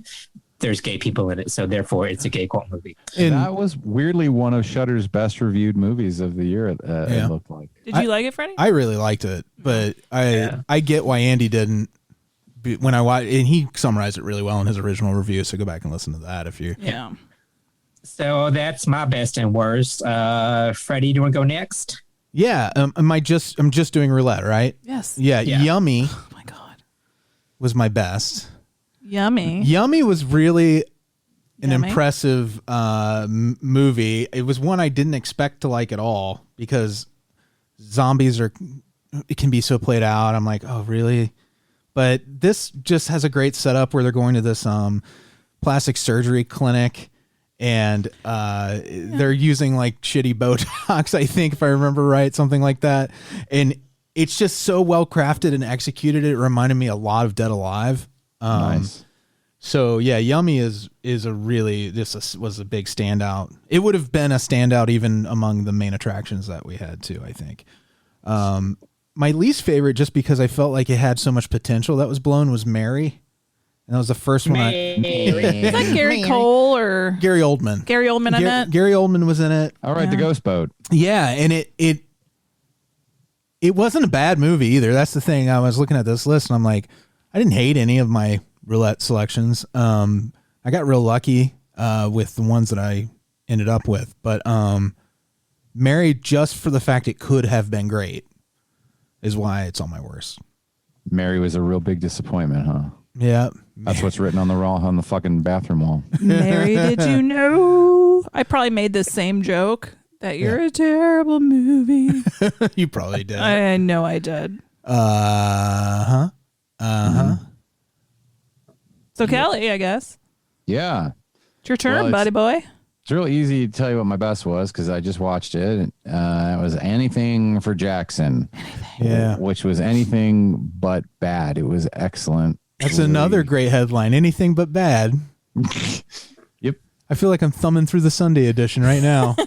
there's gay people in it. So therefore it's a gay cult movie. And that was weirdly one of Shudder's best reviewed movies of the year. It looked like. Did you like it, Freddie? I really liked it, but I get why Andy didn't. When I watched, and he summarized it really well in his original review. So go back and listen to that if you. Yeah. So that's my best and worst. Freddie, do you want to go next? Yeah. I'm just doing roulette, right? Yes. Yeah. Yummy. Oh my God. Was my best. Yummy. Yummy was really an impressive movie. It was one I didn't expect to like at all because zombies it can be so played out. I'm like, oh, really? But this just has a great setup where they're going to this plastic surgery clinic and they're using like shitty Botox, I think, if I remember right, something like that. And it's just so well crafted and executed. It reminded me a lot of Dead Alive. Nice. So yeah, Yummy was a big standout. It would have been a standout even among the main attractions that we had too, I think. My least favorite, just because I felt like it had so much potential that was blown, was Mary. And that was the first one. Is that Gary Cole or Gary Oldman? Gary Oldman in it? Gary Oldman was in it. All right, The Ghost Boat. Yeah, and it wasn't a bad movie either. That's the thing. I was looking at this list and I'm like, I didn't hate any of my roulette selections. I got real lucky with the ones that I ended up with, but Mary, just for the fact it could have been great, is why it's on my worst. Mary was a real big disappointment, huh? Yeah, that's what's written on the fucking bathroom wall. Mary, did you know? I probably made the same joke that you're a terrible movie. You probably did. I know I did. So Kelley, I guess. Yeah. It's your turn, buddy boy. It's real easy to tell you what my best was because I just watched it. It was Anything for Jackson. Yeah. Which was anything but bad. It was excellent. That's another great headline. Anything but bad. Yep. I feel like I'm thumbing through the Sunday edition right now.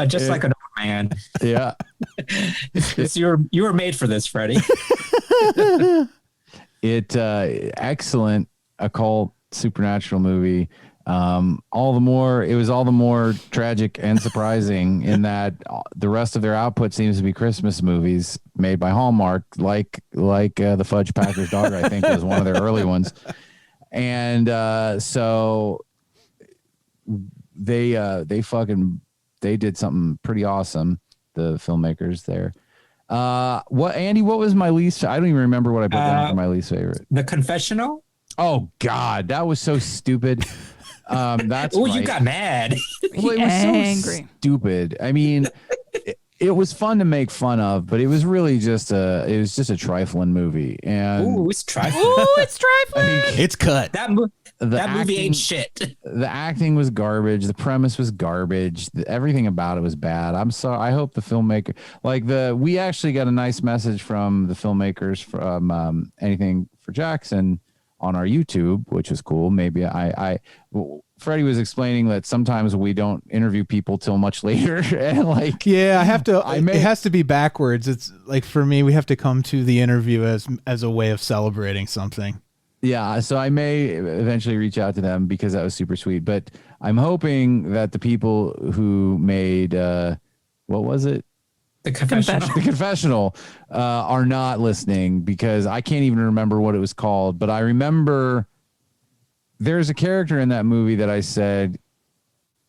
Just like an old man. Yeah. You were made for this, Freddie. Excellent occult supernatural movie. It was all the more tragic and surprising in that the rest of their output seems to be Christmas movies made by Hallmark, like the Fudge Packer's Daughter, I think was one of their early ones. And so they did something pretty awesome, the filmmakers there. What was my least? I don't even remember what I put down for my least favorite. The confessional. Oh God, that was so stupid. That's oh, right. You got mad. Well, it was so stupid. I mean, it was fun to make fun of, but it was really just a trifling movie. And it's trifling. It's trifling. It's cut. That movie ain't shit. The acting was garbage. The premise was garbage. Everything about it was bad. I'm sorry. I hope the filmmaker, we actually got a nice message from the filmmakers from Anything for Jackson on our YouTube, which is cool. Maybe Freddy was explaining that sometimes we don't interview people till much later. And I have to, it has to be backwards. It's like, for me, we have to come to the interview as a way of celebrating something. Yeah. So I may eventually reach out to them because that was super sweet, but I'm hoping that the people who made, what was it? The confessional are not listening, because I can't even remember what it was called, but I remember there's a character in that movie that I said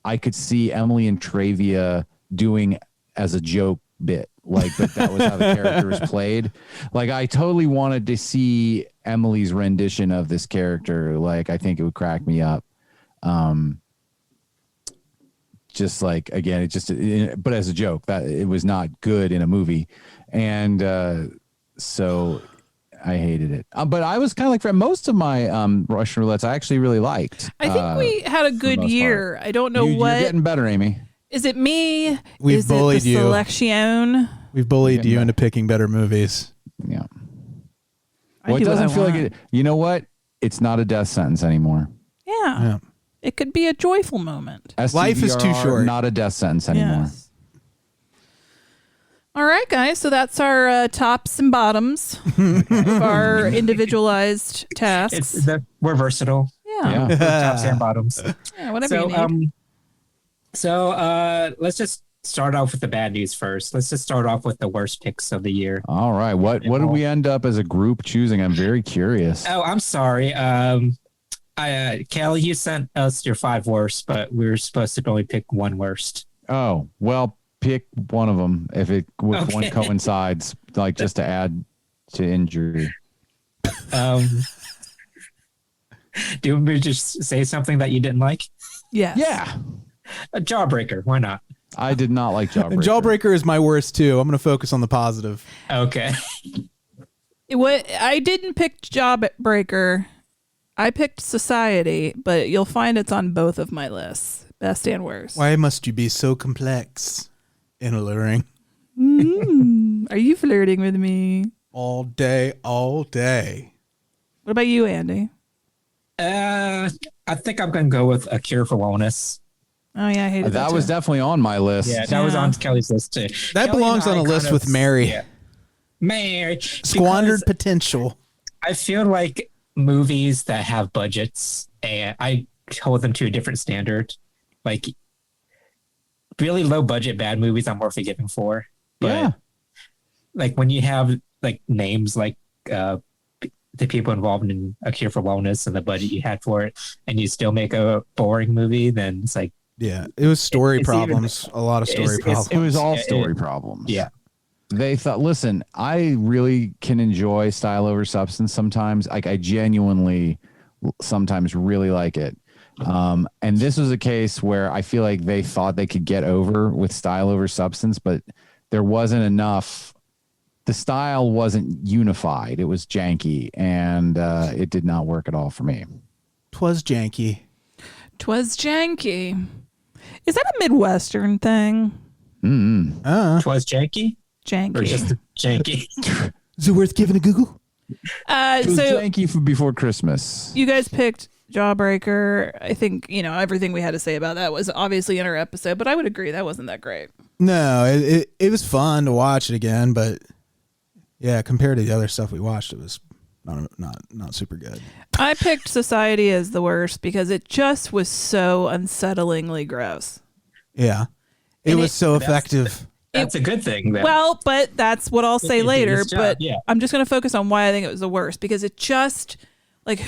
I could see Emily Intravia doing as a joke bit, that was how the character was played. I totally wanted to see Emily's rendition of this character. I think it would crack me up. But as a joke, that it was not good in a movie. And so I hated it. But I was kind of for most of my Russian roulettes, I actually really liked. I think we had a good year. I don't know what. You're getting better, Amy. Is it me? We've bullied you. Selection? We've bullied you into picking better movies. Yeah. Well, it doesn't feel like it. You know what? It's not a death sentence anymore. Yeah. It could be a joyful moment. Life is too short. Not a death sentence anymore. Yes. All right, guys. So that's our tops and bottoms of our individualized tasks. We're versatile. Yeah. We're tops and bottoms. Yeah, whatever you need. So let's just start off with the bad news first. Let's just start off with the worst picks of the year. All right. What did we end up as a group choosing? I'm very curious. Oh, I'm sorry. Kelley, you sent us your 5 worst, but we were supposed to only pick one worst. Oh, well, pick one of them if one coincides, just to add to injury. Do you want me to just say something that you didn't like? Yes. Yeah. A Jawbreaker. Why not? I did not like Jawbreaker. Jawbreaker is my worst too. I'm going to focus on the positive. Okay. I didn't pick Jawbreaker. I picked Society, but you'll find it's on both of my lists. Best and worst. Why must you be so complex and alluring? Are you flirting with me? All day, all day. What about you, Andy? I think I'm going to go with A Cure for Wellness. Oh, yeah, I hated that. That was definitely on my list. Yeah, that was on Kelley's list, too. That belongs on a list with Mary. Yeah. Mary. Squandered potential. I feel like movies that have budgets, and I hold them to a different standard. Really low budget bad movies I'm more forgiving for. But when you have names the people involved in A Cure for Wellness and the budget you had for it, and you still make a boring movie, then it's it was story problems. A lot of story problems. It was all story problems. Yeah. They thought, listen, I really can enjoy style over substance sometimes. I genuinely sometimes really like it. And this was a case where I feel like they thought they could get over with style over substance, but there wasn't enough. The style wasn't unified. It was janky, and it did not work at all for me. 'Twas janky. Is that a Midwestern thing? Twas janky? Janky. Or just janky? Is it worth giving a Google? It was janky for before Christmas. You guys picked Jawbreaker. I think, everything we had to say about that was obviously in our episode, but I would agree that wasn't that great. No, it was fun to watch it again, but yeah, compared to the other stuff we watched, it was not super good. I picked Society as the worst because it just was so unsettlingly gross. Yeah. It was so effective. That's a good thing. Then. Well, but that's what I'll say later. But yeah. I'm just going to focus on why I think it was the worst, because it just,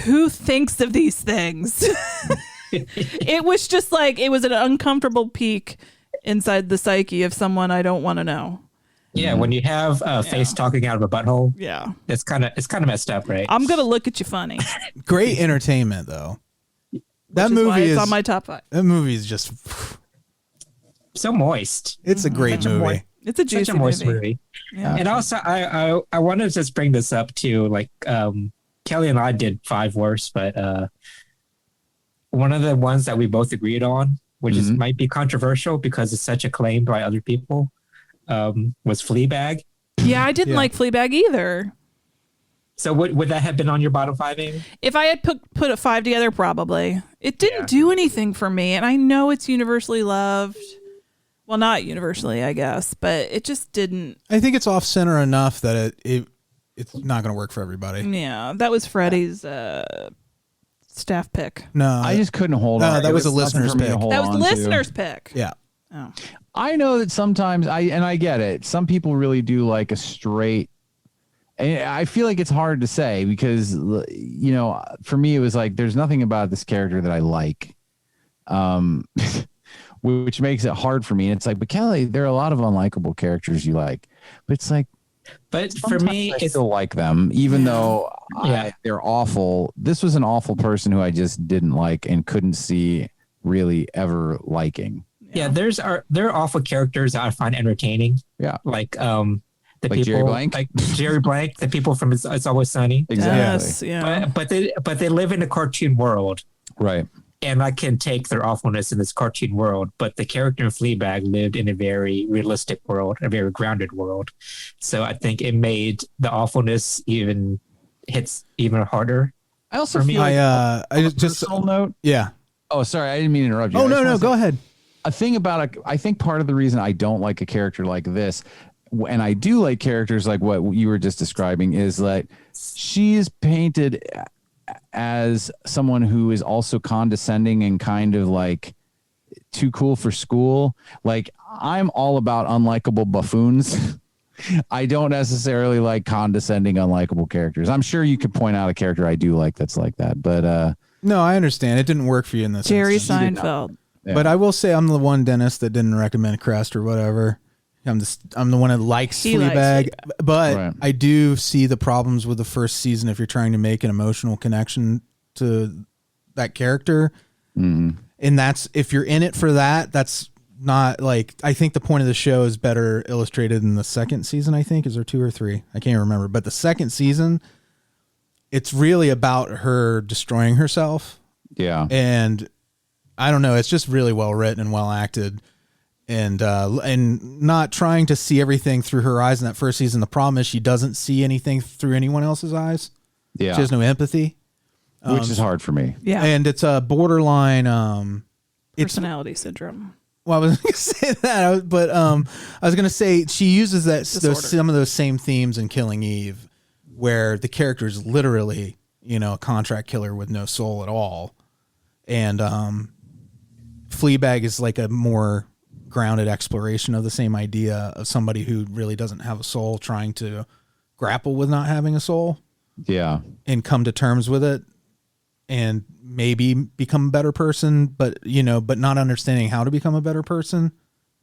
who thinks of these things? It was just it was an uncomfortable peek inside the psyche of someone I don't want to know. Yeah, when you have a face talking out of a butthole, Yeah. it's kind of messed up, right? I'm going to look at you funny. Great entertainment, though. That Which is why movie it's is on my top 5. That movie is just so moist. It's a great movie. It's a juicy such a moist movie. Yeah. And also, I wanted to just bring this up too. Like Kelley and I did 5 worst, but one of the ones that we both agreed on, which is might be controversial because it's such acclaimed by other people, was Fleabag. Yeah, I didn't like Fleabag either. So would that have been on your bottom 5, Amy? If I had put a 5 together, probably. It didn't do anything for me, and I know it's universally loved. Well, not universally, I guess, but it just didn't. I think it's off center enough that it's not going to work for everybody. Yeah, that was Freddie's staff pick. No, I just couldn't hold on. That was a listener's pick. That was the listener's pick. Yeah. Oh. I know that sometimes I get it. Some people really do like a straight. And I feel like it's hard to say because, you know, for me, it was like, there's nothing about this character that I like, which makes it hard for me. And it's like, but Kelley, there are a lot of unlikable characters you like, but it's like, but for me, I still like them, even though they're awful. This was an awful person who I just didn't like and couldn't see really ever liking. Yeah, there are awful characters that I find entertaining. Yeah, like the like people Jerry Blank? like Jerry Blank, the people from It's Always Sunny. Exactly. Yes, yeah. But they live in a cartoon world, right? And I can take their awfulness in this cartoon world. But the character in Fleabag lived in a very realistic world, a very grounded world. So I think it made the awfulness hits even harder. I also for me, feel I just personal note. Yeah. Oh, sorry, I didn't mean to interrupt you. Oh no, go ahead. A thing about I think part of the reason I don't like a character like this, and I do like characters like what you were just describing, is that she is painted as someone who is also condescending and kind of like too cool for school. Like, I'm all about unlikable buffoons. I don't necessarily like condescending, unlikable characters. I'm sure you could point out a character I do like that's like that, but no, I understand. It didn't work for you in this. Jerry instance. Seinfeld. Yeah. But I will say I'm the one dentist that didn't recommend Krause or whatever. I'm the one that likes Fleabag, but Right. I do see the problems with the first season if you're trying to make an emotional connection to that character. Mm-hmm. And that's, if you're in it for that, that's not like, I think the point of the show is better illustrated in the second season, I think. Is there 2 or 3? I can't remember. But the second season, it's really about her destroying herself. yeah. And I don't know, it's just really well written and well acted. And not trying to see everything through her eyes in that first season. The problem is she doesn't see anything through anyone else's eyes. Yeah. She has no empathy. Which is hard for me. Yeah. And it's a borderline Personality syndrome. well, I was going to say that, but I was going to say she uses some of those same themes in Killing Eve, where the character is literally, a contract killer with no soul at all. And Fleabag is like a more grounded exploration of the same idea of somebody who really doesn't have a soul trying to grapple with not having a soul. Yeah. And come to terms with it and maybe become a better person, but not understanding how to become a better person,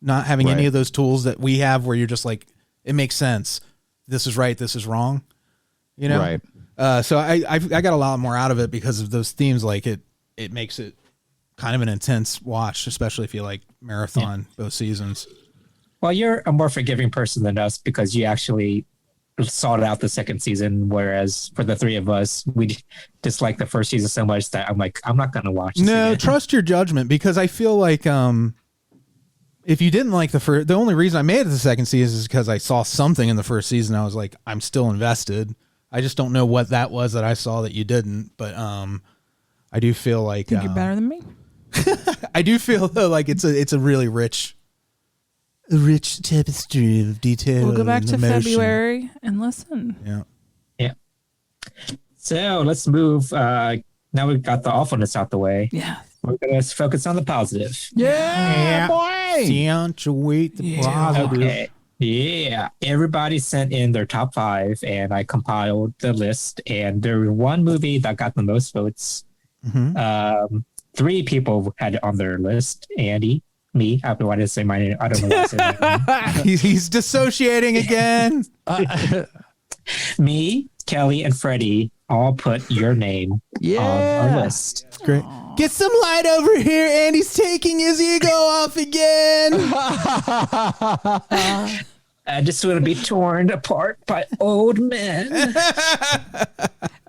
not having any of those tools that we have where you're just like, it makes sense. This is right. This is wrong. Right. So I got a lot more out of it because of those themes. Like it makes it kind of an intense watch, especially if you like marathon both seasons. Well, you're a more forgiving person than us because you actually sought out the second season, whereas for the three of us, we dislike the first season so much that I'm like, I'm not going to watch this again. Trust your judgment, because I feel like if you didn't like the only reason I made it to the second season is because I saw something in the first season. I was like, I'm still invested. I just don't know what that was that I saw that you didn't. But I do feel like Think you're better than me? I do feel though like it's a really rich tapestry of detail. We'll go back to emotion. February and listen. Yeah. So let's move. Now we've got the awfulness out the way. Yeah. We're going to focus on the positive. Yeah, boy. Accentuate the positive. Okay. Yeah. Everybody sent in their top 5, and I compiled the list. And there was one movie that got the most votes. 3 people had it on their list. Andy, Me? I don't know why I didn't say my name. I don't know why I said my name. He's dissociating again. Me, Kelley, and Freddy all put your name on our list. Great. Get some light over here. Andy's taking his ego off again. I just want to be torn apart by old men. Like,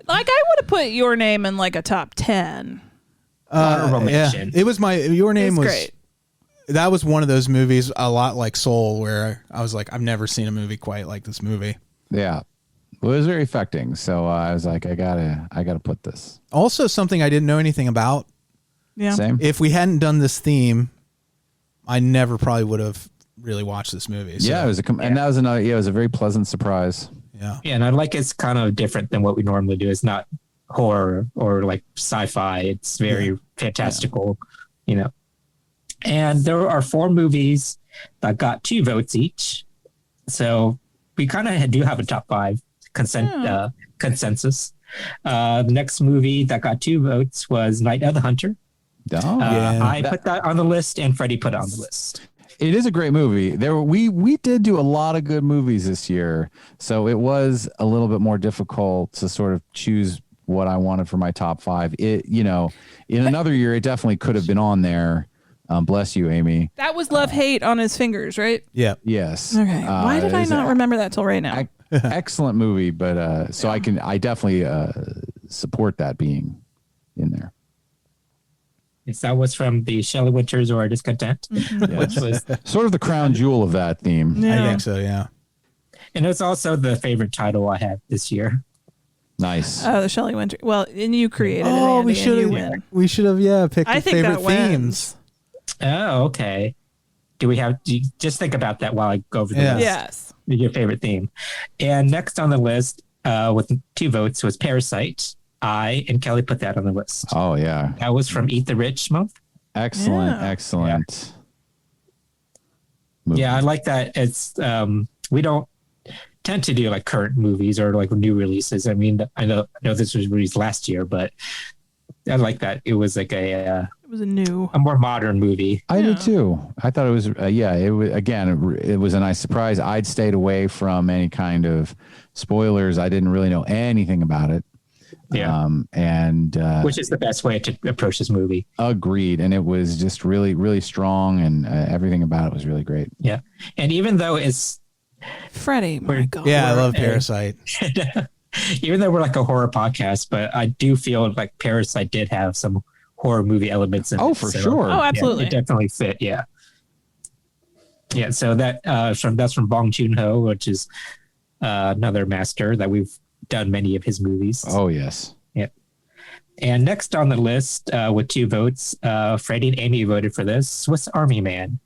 I would have put your name in like a top 10. Mention. It was your name was great. That was one of those movies, a lot like Soul, where I was like, I've never seen a movie quite like this movie. Yeah. Well, it was very affecting. So I was like, I gotta put this. Also, something I didn't know anything about. Yeah. Same. If we hadn't done this theme, I never probably would have really watched this movie. So. Yeah, it was and that was another. Yeah, it was a very pleasant surprise. Yeah. Yeah, and I like it's kind of different than what we normally do. It's not horror or like sci-fi. It's very fantastical, you know. And there are 4 movies that got 2 votes each. So we kind of do have a top 5 consensus. The next movie that got 2 votes was Night of the Hunter. I put that on the list, and Freddy put it on the list. It is a great movie. We did do a lot of good movies this year, so it was a little bit more difficult to sort of choose what I wanted for my top 5. It, you know, in another year, it definitely could have been on there. Bless you, Amy. That was Love Hate on his fingers, right? Yeah. Yes. Okay. Why did I not remember that till right now? Excellent movie, but so I definitely support that being in there. Yes, that was from the Shelley Winters or Discontent, which was sort of the crown jewel of that theme. Yeah. I think so, yeah. And it's also the favorite title I had this year. Nice. Oh, the Shelley Winter. Well, and you created it. Oh, Andy, we should have picked the favorite themes. Oh, okay. Do you just think about that while I go over the list? Yes. Your favorite theme. And next on the list with 2 votes was Parasite. I and Kelley put that on the list. Oh, yeah. That was from Eat the Rich month. Excellent. Yeah, I like that. It's we don't tend to do like current movies or like new releases. I mean, I know this was released last year, but I like that. It was like it was a more modern movie. I did too. I thought it was it was it was a nice surprise. I'd stayed away from any kind of spoilers. I didn't really know anything about it. Yeah. Which is the best way to approach this movie. Agreed. And it was just really, really strong, and everything about it was really great. Yeah. And even though it's Freddy, my God. Yeah, I love Parasite. Even though we're like a horror podcast, but I do feel like Parasite did have some horror movie elements in it. Oh, for sure. Oh, absolutely. Yeah, it definitely fit. Yeah. Yeah. So that's from Bong Joon-ho, which is another master that we've done many of his movies. Oh, yes. Yeah. And next on the list with 2 votes, Freddy and Amy voted for this, Swiss Army Man.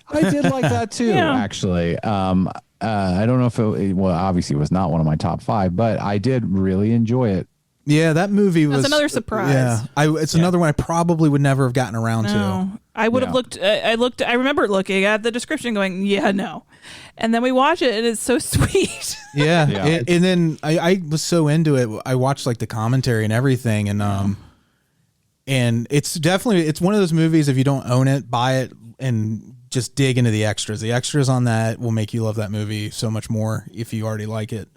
I did like that too, actually. I don't know if obviously it was not one of my top 5, but I did really enjoy it. Yeah, that movie was... That's another surprise. Yeah, it's another one I probably would never have gotten around to. I would have looked... I remember looking at the description going, no. And then we watch it, and it's so sweet. Yeah. And then I was so into it, I watched like the commentary and everything, and it's definitely... It's one of those movies, if you don't own it, buy it, and just dig into the extras. The extras on that will make you love that movie so much more if you already like it.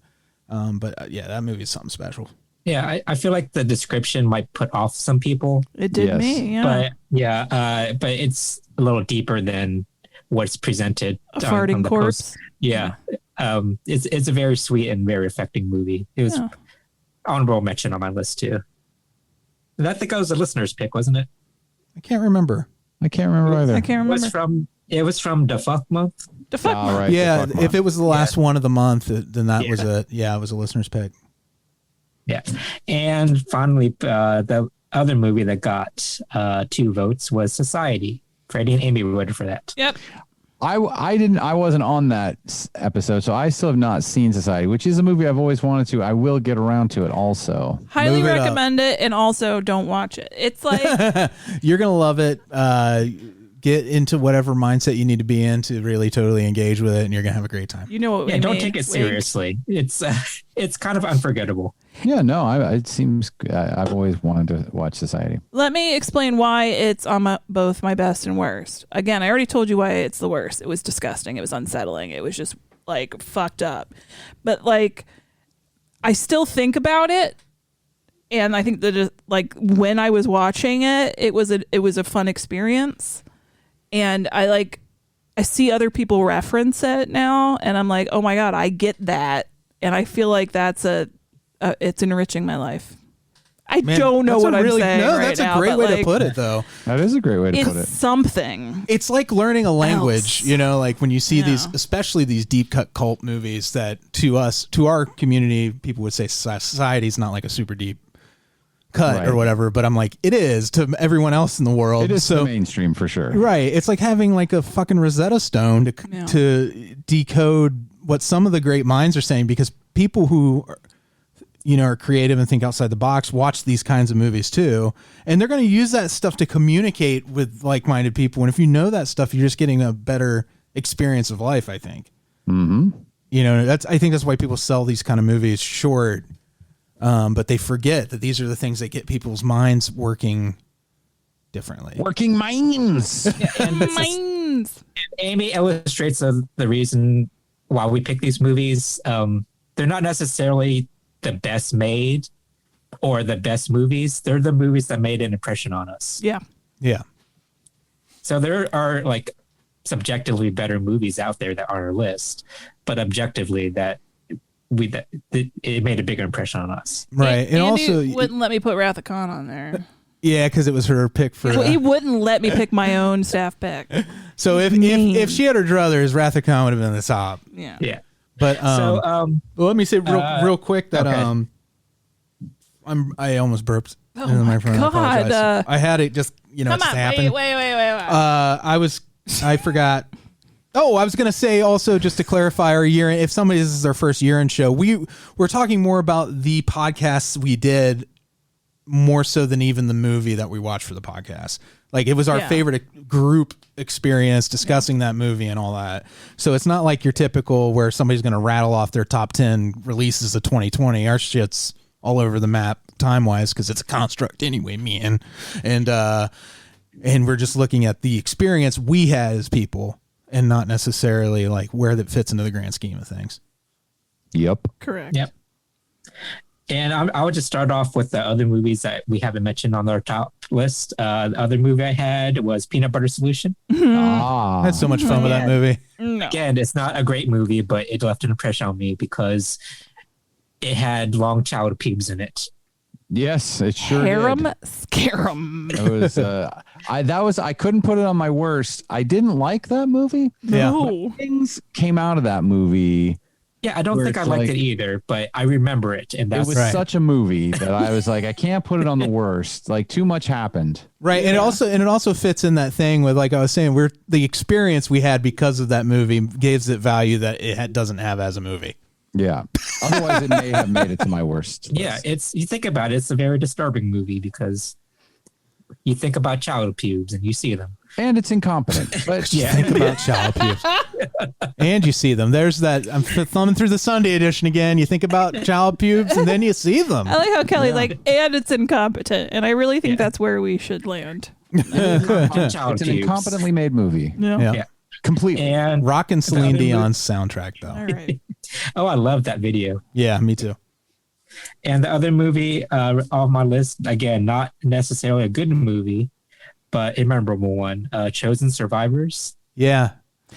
But that movie is something special. Yeah, I feel like the description might put off some people. It did me, yeah. But it's a little deeper than what's presented. A farting corpse. Yeah. It's a very sweet and very affecting movie. It was honorable mention on my list too. And I think it was a listener's pick, wasn't it? I can't remember. I can't remember either. I can't remember. It was from the Fuck Month. The Fuck Month. Right, yeah, if it was the last one of the month, then that was it. Yeah, it was a listener's pick. Yeah. And finally, the other movie that got 2 votes was Society. Freddy and Amy voted for that. Yep. I wasn't on that episode, so I still have not seen Society, which is a movie I've always wanted to. I will get around to it also. Highly recommend it, and also don't watch it. It's like... You're going to love it. get into whatever mindset you need to be in to really totally engage with it, and you're gonna have a great time. You know what? Yeah, don't take it seriously. It's kind of unforgettable. Yeah, no, it seems I've always wanted to watch Society. Let me explain why it's on both my best and worst. Again, I already told you why it's the worst. It was disgusting. It was unsettling. It was just like fucked up. But like, I still think about it, and I think that like when I was watching it, it was a fun experience, and I see other people reference it now, and I'm like, oh my God, I get that, and I feel like that's it's enriching my life. I don't know what I'm saying. No, that's right a great now, way to put it, though. That is a great way to put it. It's something. It's like learning a language, else. you know, like when you see these, especially these deep cut cult movies that to our community, people would say Society's not like a super deep cut or whatever, but I'm like, it is to everyone else in the world. It is so mainstream for sure. Right. It's like having like a fucking Rosetta Stone to decode what some of the great minds are saying, because people who are creative and think outside the box watch these kinds of movies too, and they're going to use that stuff to communicate with like-minded people. And if you know that stuff, you're just getting a better experience of life, I think. Mm-hmm. I think that's why people sell these kind of movies short, but they forget that these are the things that get people's minds working differently. Working minds. Minds. Amy illustrates the reason why we pick these movies. They're not necessarily the best made or the best movies. They're the movies that made an impression on us. Yeah. Yeah. So there are like subjectively better movies out there that are on our list, but objectively that it made a bigger impression on us. Right. And Andy also wouldn't let me put Wrath of Khan on there. Yeah, because it was her pick for. He wouldn't let me pick my own staff pick. So if she had her druthers, Wrath of Khan would have been the top. Yeah. Yeah. But well, let me say real quick that I almost burped in the microphone. God. I apologize. I had it just Come on, happen. wait. I forgot. Oh, I was going to say also, just to clarify our year, if somebody this is their first year-end show, we're talking more about the podcasts we did more so than even the movie that we watched for the podcast. Like, it was our favorite group experience discussing that movie and all that. So it's not like your typical where somebody's going to rattle off their top 10 releases of 2020. Our shit's all over the map time-wise because it's a construct anyway, man. And we're just looking at the experience we had as people and not necessarily like where that fits into the grand scheme of things. Yep. Correct. Yep. And I would just start off with the other movies that we haven't mentioned on our top list. The other movie I had was Peanut Butter Solution. I had so much fun with that movie. No. Again, it's not a great movie, but it left an impression on me because it had long child pubes in it. Yes, it sure Harem did. Scarum. It was I couldn't put it on my worst. I didn't like that movie. No. Things came out of that movie. Yeah, I don't think I liked it either, but I remember it. And it was such a movie that I was like, I can't put it on the worst. Like, too much happened. Right. And it also fits in that thing with, like I was saying, the experience we had because of that movie gives it value that it doesn't have as a movie. Yeah. Otherwise, it may have made it to my worst list. Yeah, you think about it, it's a very disturbing movie because you think about child pubes and you see them. And it's incompetent. But think about child pubes. And you see them. There's that. I'm thumbing through the Sunday edition again. You think about child pubes and then you see them. I like how Kelley and it's incompetent. And I really think that's where we should land. It's an incompetently made movie. Yeah. Completely. And rockin' Celine Dion's soundtrack, though. All right. Oh, I love that video. Yeah, me too. And the other movie on my list, again, not necessarily a good movie, but a memorable one, Chosen Survivors. Yeah.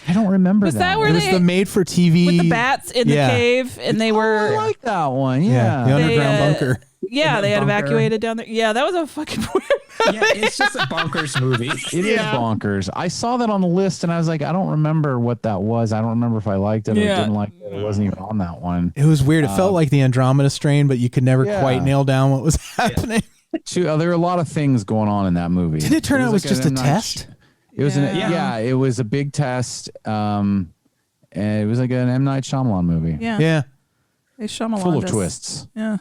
I don't remember Was that where it was the made-for-TV with the bats in the cave, and they were. I like that one. Yeah. The underground bunker. Yeah, they had evacuated down there. Yeah, that was a fucking weird Yeah, it's just a bonkers movie. It is bonkers. I saw that on the list, and I was like, I don't remember what that was. I don't remember if I liked it or didn't like it. It wasn't even on that one. It was weird. It felt like the Andromeda Strain, but you could never quite nail down what was happening. There were a lot of things going on in that movie. Did it turn out it was just a test? It was it was a big test. And it was like an M. Night Shyamalan movie. Yeah. They Shyamalan full of twists. Yeah.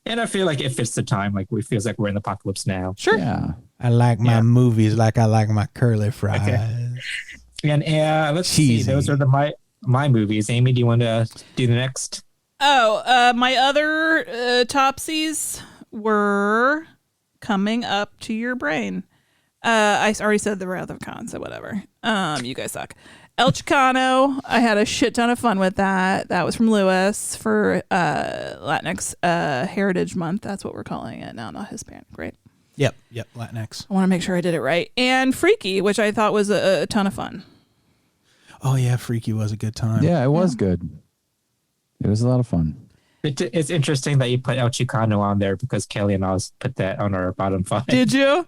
And I feel like it fits the time. Like, it feels like we're in the apocalypse now. Sure. Yeah. I like my movies like I like my curly fries. Okay. And let's see. Those are my movies. Amy, do you want to do the next? Oh, my other topsies were Coming Up to Your Brain. I already said the Wrath of Khan, so whatever. You guys suck. El Chicano, I had a shit ton of fun with that. That was from Lewis for Latinx Heritage Month. That's what we're calling it now, not Hispanic, right? Yep, Latinx. I want to make sure I did it right. And Freaky, which I thought was a ton of fun. Oh, yeah, Freaky was a good time. Yeah, it was good. It was a lot of fun. It's interesting that you put El Chicano on there because Kelley and I put that on our bottom 5. Did you?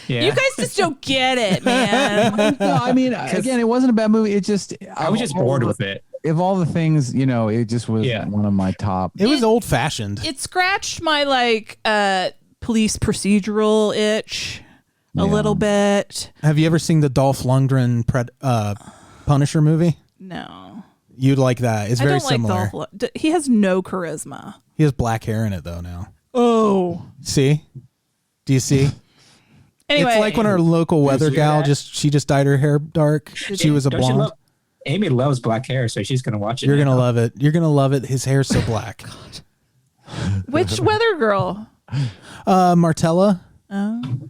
Yeah. You guys just don't get it, man. No, I mean, again, it wasn't a bad movie. It just I was just bored with it. Of all the things, it just was one of my top. It was old fashioned. It scratched my police procedural itch a little bit. Have you ever seen the Dolph Lundgren Punisher movie? No. You'd like that. It's very similar. He has no charisma. He has black hair in it though now. Oh. See? Do you see? Anyway, it's like when our local weather gal she just dyed her hair dark. She was a blonde. Amy loves black hair, so she's gonna watch it. You're gonna love it. You're gonna love it. His hair's so black. Which weather girl? Martella. Oh.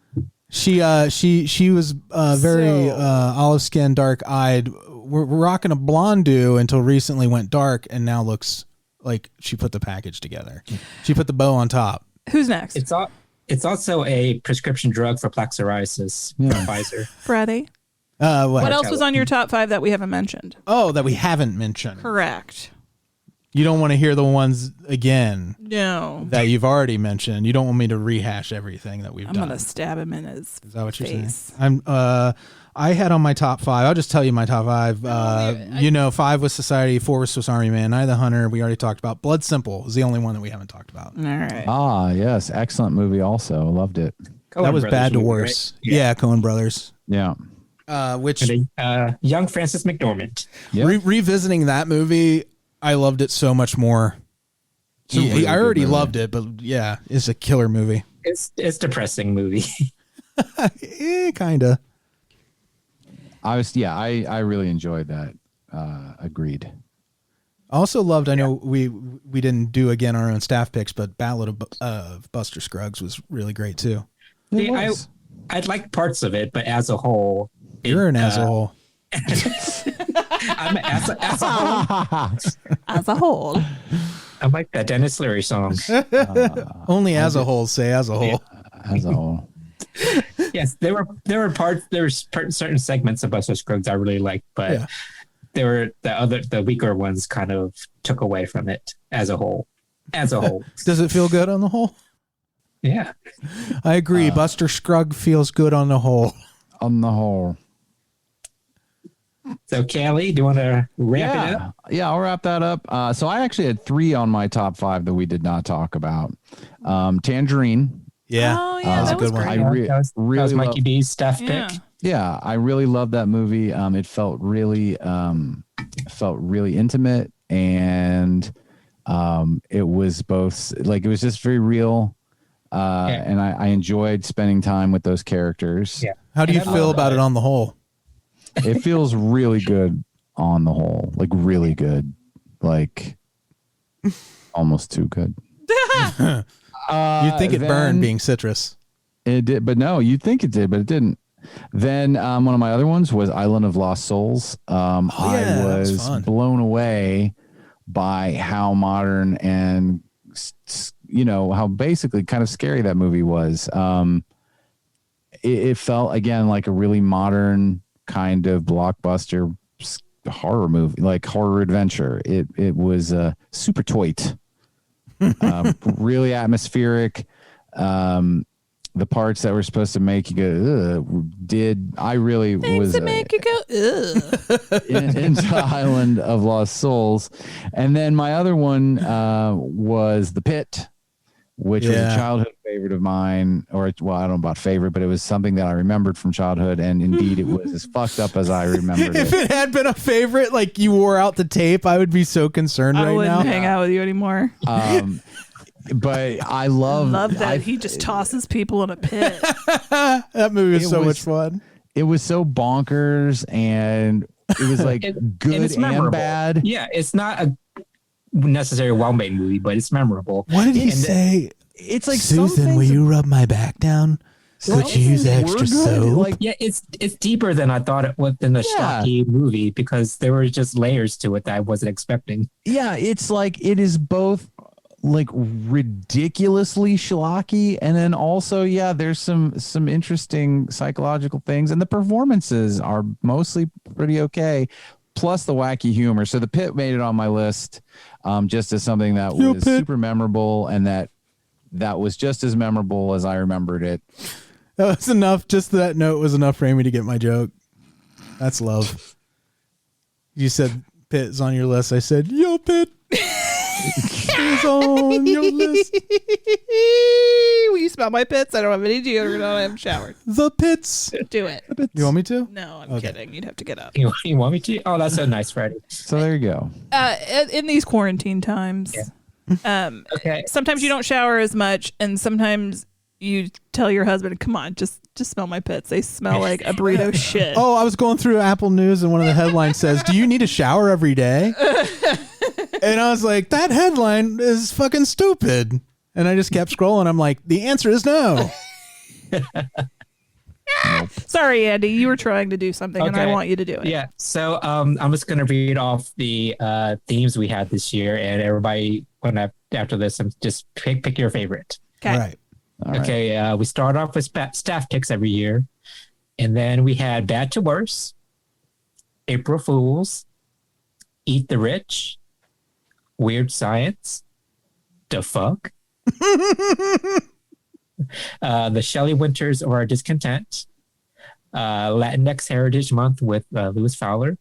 She was very olive skinned, dark eyed. We're rocking a blonde until recently went dark and now looks like she put the package together. She put the bow on top. Who's next? It's also a prescription drug for plaque psoriasis from Pfizer. Freddie. What else was on your top 5 that we haven't mentioned? Oh, that we haven't mentioned. Correct. You don't want to hear the ones again. No. That you've already mentioned. You don't want me to rehash everything that we've done. I'm gonna stab him in his face. Is that what you're saying? I had on my top 5. I'll just tell you my top 5. 5 was Society, 4 was Swiss Army Man, Night of the Hunter. We already talked about. Blood Simple is the only one that we haven't talked about. All right. Ah, yes, excellent movie. Also loved it. That was bad to worse. Right? Yeah, Coen Brothers. Yeah. Young Francis McDormand. Yep. Revisiting that movie, I loved it so much more. I already loved it, but yeah, it's a killer movie. It's a depressing movie. Kinda. I really enjoyed that. Agreed. Also loved. I know we didn't do again our own staff picks, but Ballad of Buster Scruggs was really great too. I'd like parts of it, but as a whole, you're an asshole. I'm as a whole. As a whole. I like that Dennis Leary song. Only as a whole. Say as a whole. As a whole. Yes, there were certain segments of Buster Scruggs I really liked, but there were the weaker ones kind of took away from it as a whole. As a whole. Does it feel good on the whole? Yeah. I agree. Buster Scruggs feels good on the whole. On the whole. So, Kelley, do you want to wrap it up? Yeah, I'll wrap that up. So I actually had 3 on my top 5 that we did not talk about. Tangerine. Yeah. Oh, yeah, that was a good one. That was Mikey B's staff pick. Yeah, I really loved that movie. It felt really intimate, and it was both it was just very real. And I enjoyed spending time with those characters. Yeah. How do you feel about it on the whole? It feels really good on the whole, really good, almost too good. You'd think it burned being citrus. It did, but no, you'd think it did, but it didn't. Then one of my other ones was Island of Lost Souls. I was blown away by how modern and how basically kind of scary that movie was. It felt again like a really modern kind of blockbuster horror movie, horror adventure. It was super toit, really atmospheric. The parts that were supposed to make you go, Things that make you go, into Island of Lost Souls. And then my other one was The Pit, which was a childhood favorite of mine, I don't know about favorite, but it was something that I remembered from childhood, and indeed it was as fucked up as I remembered If it had been a favorite, you wore out the tape, I would be so concerned right now. I wouldn't hang out with you anymore. but I love that he just tosses people in a pit. That movie was so much fun. It was so bonkers, and it was like good and bad. Yeah, it's not a necessarily well-made movie, but it's memorable. What did he say? It's like Susan, will you rub my back down? Could you use extra soap? Like, yeah, it's deeper than I thought it was in the stocky movie because there were just layers to it that I wasn't expecting. Yeah, it's like it is both like ridiculously schlocky, and then also there's some interesting psychological things, and the performances are mostly pretty okay. Plus the wacky humor. So the Pit made it on my list, just as something that was super memorable, and that was just as memorable as I remembered it. That was enough. Just that note was enough for Amy to get my joke. That's love. You said Pitt is on your list. I said, yo, Pitt is on your list. Will you smell my pits? I don't have any deodorant on. I haven't showered. The Pits. Do it. You want me to? No, I'm kidding. You'd have to get up. You want me to? Oh, that's so nice, Freddy. So there you go. In these quarantine times, okay. Sometimes you don't shower as much, and sometimes you tell your husband, come on, just smell my pits. They smell like a burrito shit. Oh, I was going through Apple News, and one of the headlines says, do you need to shower every day? And I was like, that headline is fucking stupid. And I just kept scrolling. I'm like, the answer is no. Sorry, Andy, you were trying to do something, and I want you to do it. Yeah, so I'm just going to read off the themes we had this year, and everybody, after this, just pick your favorite. Okay. All right. Okay, we start off with staff picks every year, and then we had Bad to Worse, April Fools, Eat the Rich, Weird Science, The Fuck, the Shelley Winters of Our Discontent, Latinx Heritage Month with Louis Fowler,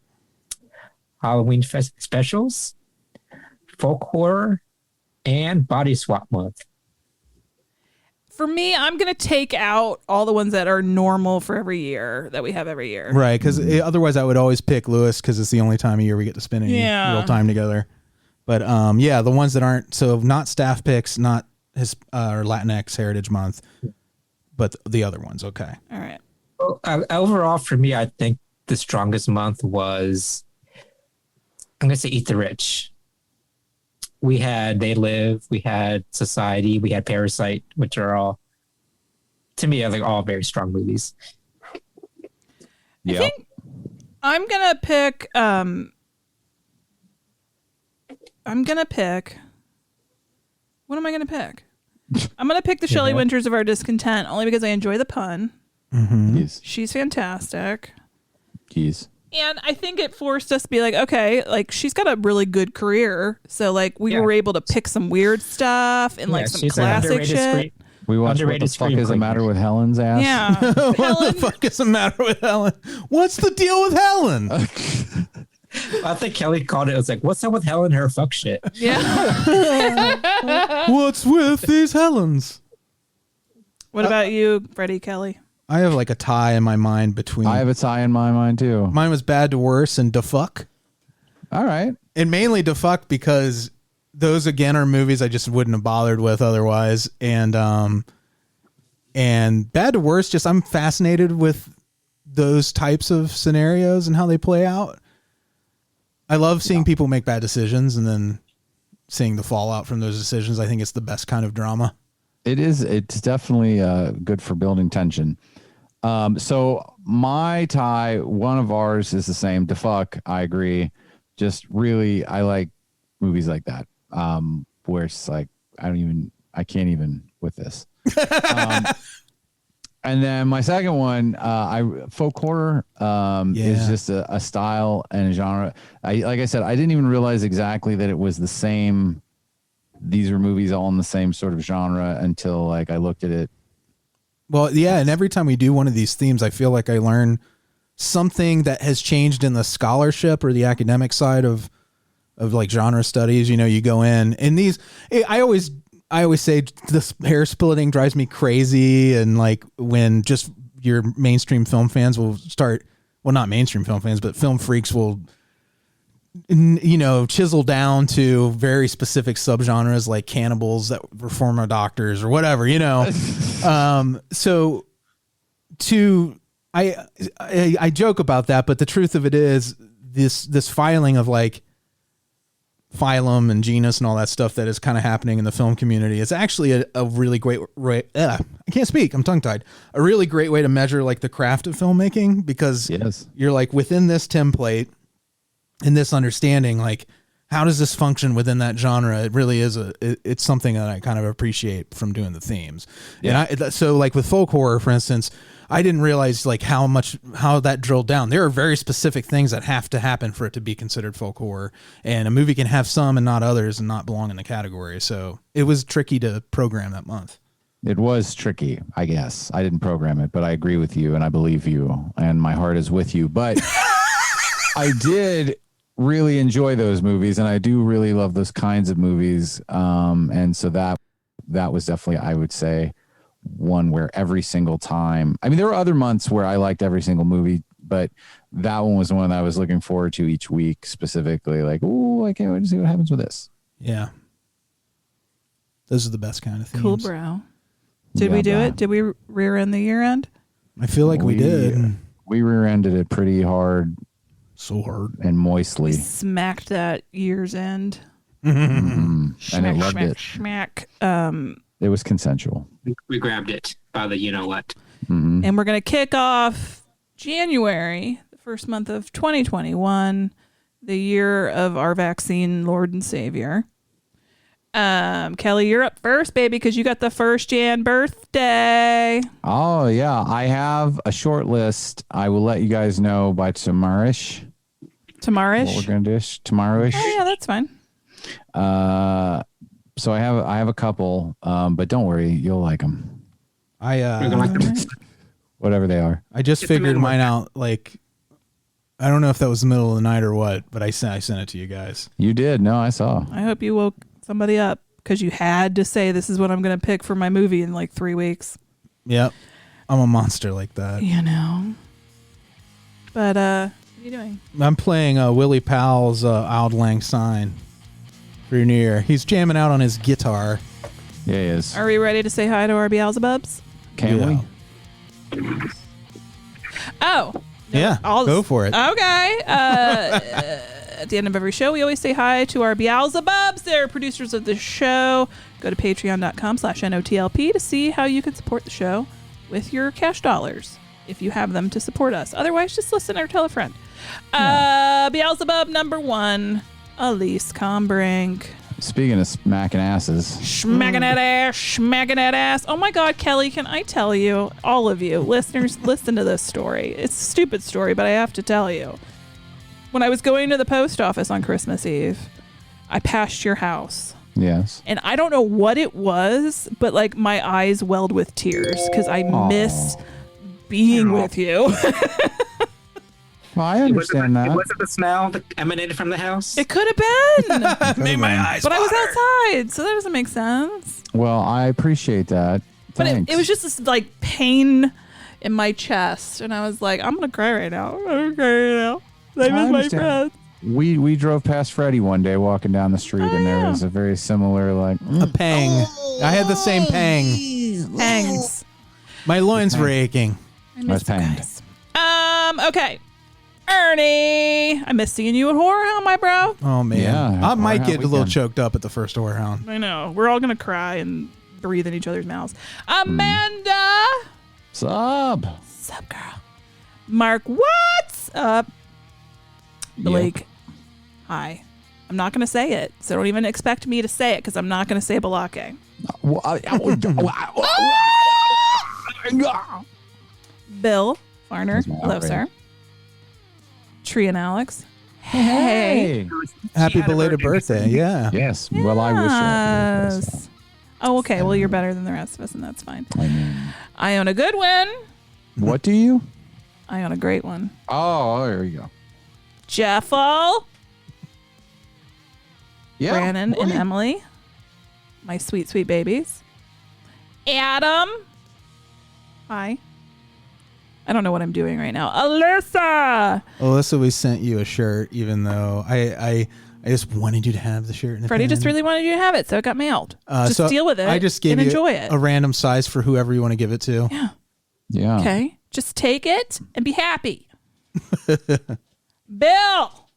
Halloween specials, folk horror, and Body Swap Month. For me, I'm going to take out all the ones that are normal for every year that we have every year. Right, because otherwise I would always pick Lewis because it's the only time of year we get to spend any real time together. But the ones that aren't, so not staff picks, not his or Latinx Heritage Month, but the other ones. Okay. All right. Well, overall, for me, I think the strongest month was, I'm going to say Eat the Rich. We had They Live, we had Society, we had Parasite, which are all, to me, I think all very strong movies. I think I'm going to pick, what am I going to pick? I'm going to pick the Shelley Winters of Our Discontent, only because I enjoy the pun. Mm-hmm. Yes. She's fantastic. Jeez. And I think it forced us to be like, okay, like she's got a really good career. So like we were able to pick some weird stuff and like some classic shit. We watched What the Fuck Is the Matter with Helen's ass? Yeah. What the fuck is the matter with Helen? What's the deal with Helen? I think Kelley called it. It was like, what's up with Helen and her fuck shit? Yeah. What's with these Helens? What about you, Freddie, Kelley? I have like a tie in my mind between. I have a tie in my mind too. Mine was Bad to Worse and Da Fuck. All right. And mainly Da Fuck because those again are movies I just wouldn't have bothered with otherwise. And Bad to Worse, just I'm fascinated with those types of scenarios and how they play out. I love seeing people make bad decisions and then seeing the fallout from those decisions. I think it's the best kind of drama. It is. It's definitely good for building tension. So my tie, one of ours is the same. Da Fuck, I agree. Just really, I like movies like that, where it's like I can't even with this. And then my second one, folk horror is just a style and a genre. Like I said, I didn't even realize exactly that it was the same. These are movies all in the same sort of genre until like I looked at it. Well, yeah, and every time we do one of these themes, I feel like I learn something that has changed in the scholarship or the academic side of like genre studies. You know, you go in and these. I always say this hair splitting drives me crazy, and like when just your mainstream film fans will start. Well, not mainstream film fans, but film freaks will chisel down to very specific subgenres like cannibals that were former doctors or whatever, So I joke about that, but the truth of it is this filing of like phylum and genus and all that stuff that is kind of happening in the film community is actually a really great I can't speak, I'm tongue tied. A really great way to measure like the craft of filmmaking, because you're like within this template and this understanding, like how does this function within that genre? It really is it's something that I kind of appreciate from doing the themes. Yeah. And so like with folk horror, for instance, I didn't realize like how that drilled down. There are very specific things that have to happen for it to be considered folk horror, and a movie can have some and not others and not belong in the category. So it was tricky to program that month. It was tricky, I guess. I didn't program it, but I agree with you and I believe you and my heart is with you. But I did really enjoy those movies, and I do really love those kinds of movies. And so that was definitely, I would say, one where every single time, I mean, there were other months where I liked every single movie, but that one was the one that I was looking forward to each week specifically. Like, oh, I can't wait to see what happens with this. Yeah. Those are the best kind of themes. Cool, bro. Did we do it? Did we rear end the year end? I feel like we did. We rear-ended it pretty hard. So hard. And moistly. We smacked that year's end. Mm-hmm. And I loved it. Smack. It was consensual. We grabbed it by the you-know-what. Mm-hmm. And we're going to kick off January, the first month of 2021, the year of our vaccine Lord and Savior. Kelley, you're up first, baby, because you got the first Jan birthday. Oh, yeah. I have a short list. I will let you guys know by tomorrow-ish. Tomorrow-ish? What we're going to do tomorrow-ish. Oh, yeah, that's fine. So I have a couple, but don't worry, you'll like them. Whatever they are. I just figured mine out. Like, I don't know if that was the middle of the night or what, but I sent it to you guys. You did? No, I saw. I hope you woke somebody up because you had to say this is what I'm going to pick for my movie in like 3 weeks. Yep, I'm a monster like that. But what are you doing? I'm playing Willie Powell's Auld Lang Syne for your New Year. He's jamming out on his guitar. Yeah, he is. Are we ready to say hi to our Beelzebubs? Can we? Oh. Yeah, go for it. Okay. At the end of every show, we always say hi to our Beelzebubs. They're producers of the show. Go to patreon.com/NOTLP to see how you can support the show with your cash dollars if you have them to support us. Otherwise, just listen or tell a friend. Beelzebub number 1, Alise Kombrinck. Speaking of smacking asses. Smacking that ass. Oh my God, Kelley, can I tell you, all of you listeners, listen to this story. It's a stupid story, but I have to tell you. When I was going to the post office on Christmas Eve, I passed your house. Yes. And I don't know what it was, but like my eyes welled with tears because I miss being with you. Well, I understand that. Was it the smell that emanated from the house? It could have been. Made my eyes But water. I was outside, so that doesn't make sense. Well, I appreciate that. But Thanks. it was just this like pain in my chest, and I was like, I'm gonna cry right now. I miss my friends. We drove past Freddy one day walking down the street, and there was a very similar like a pang. I had the same pang. Pangs. My loins were aching. I was panged. Okay. Ernie, I miss seeing you at Horror Hound, my bro. Oh man, Yeah, I might get a little weekend. choked up at the first Horror Hound. I know. We're all gonna cry and breathe in each other's mouths. Amanda. Sup? Sup, girl. Mark, what's up? Blake. Hi. I'm not gonna say it, so don't even expect me to say it because I'm not gonna say Balake. Bill Farner. Hello, sir. Tree and Alex. Hey. Happy belated birthday. Yeah. Yes. Well, I wish you happy birthday. Oh, okay. Well, you're better than the rest of us, and that's fine. I mean, Iona Goodwin. what do you? Iona Great One. Oh, there you go. Jeffel. Yeah. Branan and Emily. My sweet, sweet babies. Adam. Hi. I don't know what I'm doing right now. Alyssa, we sent you a shirt, even though I just wanted you to have the shirt. Freddie just really wanted you to have it, so it got mailed. Just deal with it. I just gave and you enjoy it. A random size for whoever you want to give it to. Yeah. Yeah. Okay. Just take it and be happy. Bill.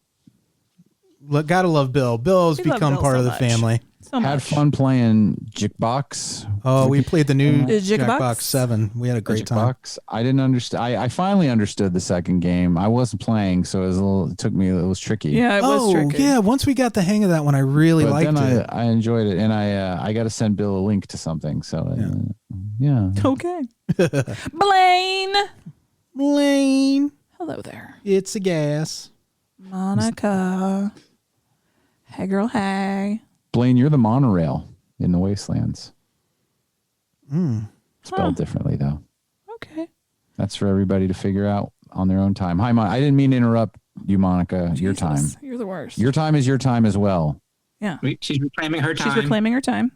Gotta love Bill. Bill's become part of the family. Had fun playing Jackbox. Oh, we played the new Jackbox Jackbox 7. We had a great time. I didn't understand. I finally understood the second game. I wasn't playing, so it took me. It was tricky. Yeah, it was tricky. Yeah. Once we got the hang of that one, I really liked it. I enjoyed it, and I got to send Bill a link to something. So yeah. Okay. Blayne. Hello there. It's a gas. Monica. Hey, girl. Hey. Blayne, you're the monorail in the Wastelands. Spelled differently, though. Okay. That's for everybody to figure out on their own time. Hi, I didn't mean to interrupt you, Monica. Jesus, your time. You're the worst. Your time is your time as well. Yeah. She's reclaiming her time. She's reclaiming her time.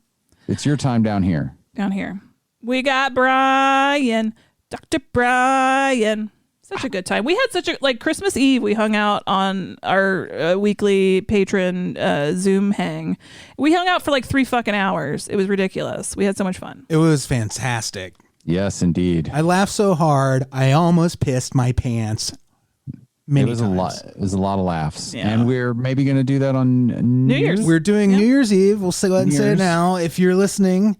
It's your time down here. Down here. We got Brian. Dr. Brian. Such a good time. We had such a, Christmas Eve, we hung out on our weekly patron Zoom hang. We hung out for 3 fucking hours. It was ridiculous. We had so much fun. It was fantastic. Yes, indeed. I laughed so hard, I almost pissed my pants. It was a lot of laughs. Yeah. And we're maybe going to do that on New Year's. We're doing New Year's Eve. We'll go ahead and say it now. If you're listening,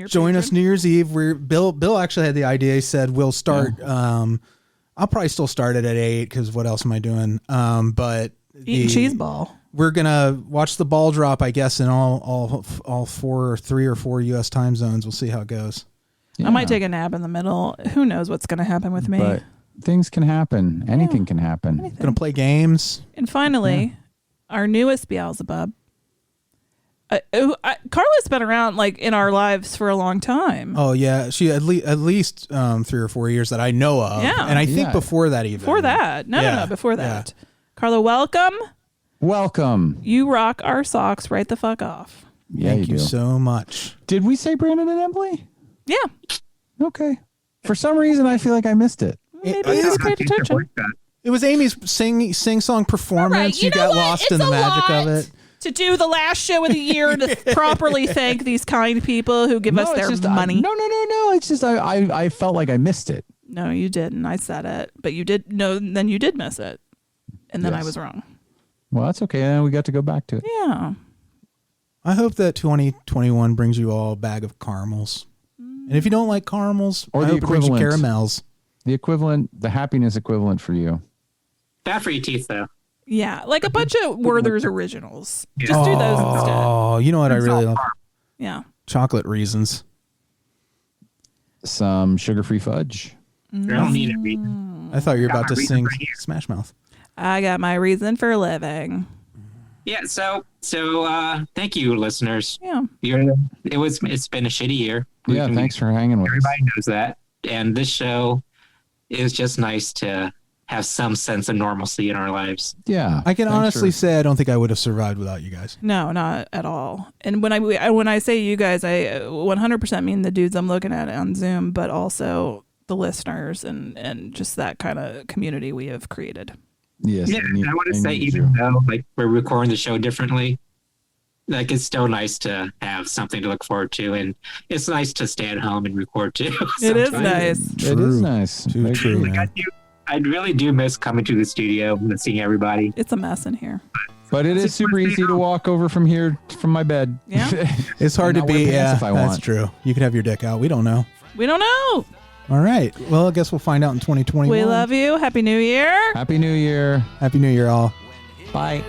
join us New Year's Eve. Bill actually had the idea. He said we'll start... I'll probably still start it at 8 because what else am I doing? But eating cheese ball. We're gonna watch the ball drop, I guess, in all 3 or 4 U.S. time zones. We'll see how it goes. Yeah. I might take a nap in the middle. Who knows what's going to happen with me? But things can happen. Anything can happen. Anything. Gonna play games. And finally, our newest Beelzebub. Carla's been around in our lives for a long time. Oh yeah, she at least 3 or 4 years that I know of. Yeah, and I think before that even. Before that, no, before that. Yeah. Carla, welcome. You rock our socks right the fuck off. Yeah, Thank you so much. Did we say Branan and Emily? Yeah. Okay. For some reason, I feel like I missed it. Maybe you just paid attention. It was Amy's sing-song performance. Right. You got lost in the magic of it. To do the last show of the year to properly thank these kind people who give us their money. No. It's just I felt like I missed it. No, you didn't. I said it, but you did. No, then you did miss it, and then I was wrong. Well, that's okay. Then we got to go back to it. Yeah. I hope that 2021 brings you all a bag of caramels, and if you don't like caramels, or I hope it brings you caramels. The equivalent, the happiness equivalent for you. Bad for your teeth, though. Yeah, a bunch of Werther's originals. Yeah. Just do those instead. Oh, you know what I really love? Yeah. Chocolate Reasons. Some sugar-free fudge. I don't need it. I thought you were about to sing Smash Mouth. I got my reason for living. Yeah, so thank you, listeners. Yeah. It's been a shitty year. Yeah, thanks for hanging with us. Everybody knows that. And this show is just nice to have some sense of normalcy in our lives. Yeah. I can honestly say I don't think I would have survived without you guys. No, not at all. And when I say you guys, I 100% mean the dudes I'm looking at on Zoom, but also the listeners and just that kind of community we have created. Yes. Yeah, I want to say even though we're recording the show differently, it's still nice to have something to look forward to, and it's nice to stay at home and record too. It is nice. It is nice. True. I really do miss coming to the studio and seeing everybody. It's a mess in here. But it is super easy to walk over from here, from my bed. Yeah. It's hard to be. Yeah, if I want. That's true. You could have your dick out. We don't know. We don't know. All right. Well, I guess we'll find out in 2021. We love you. Happy New Year. Happy New Year. Happy New Year, all. Bye.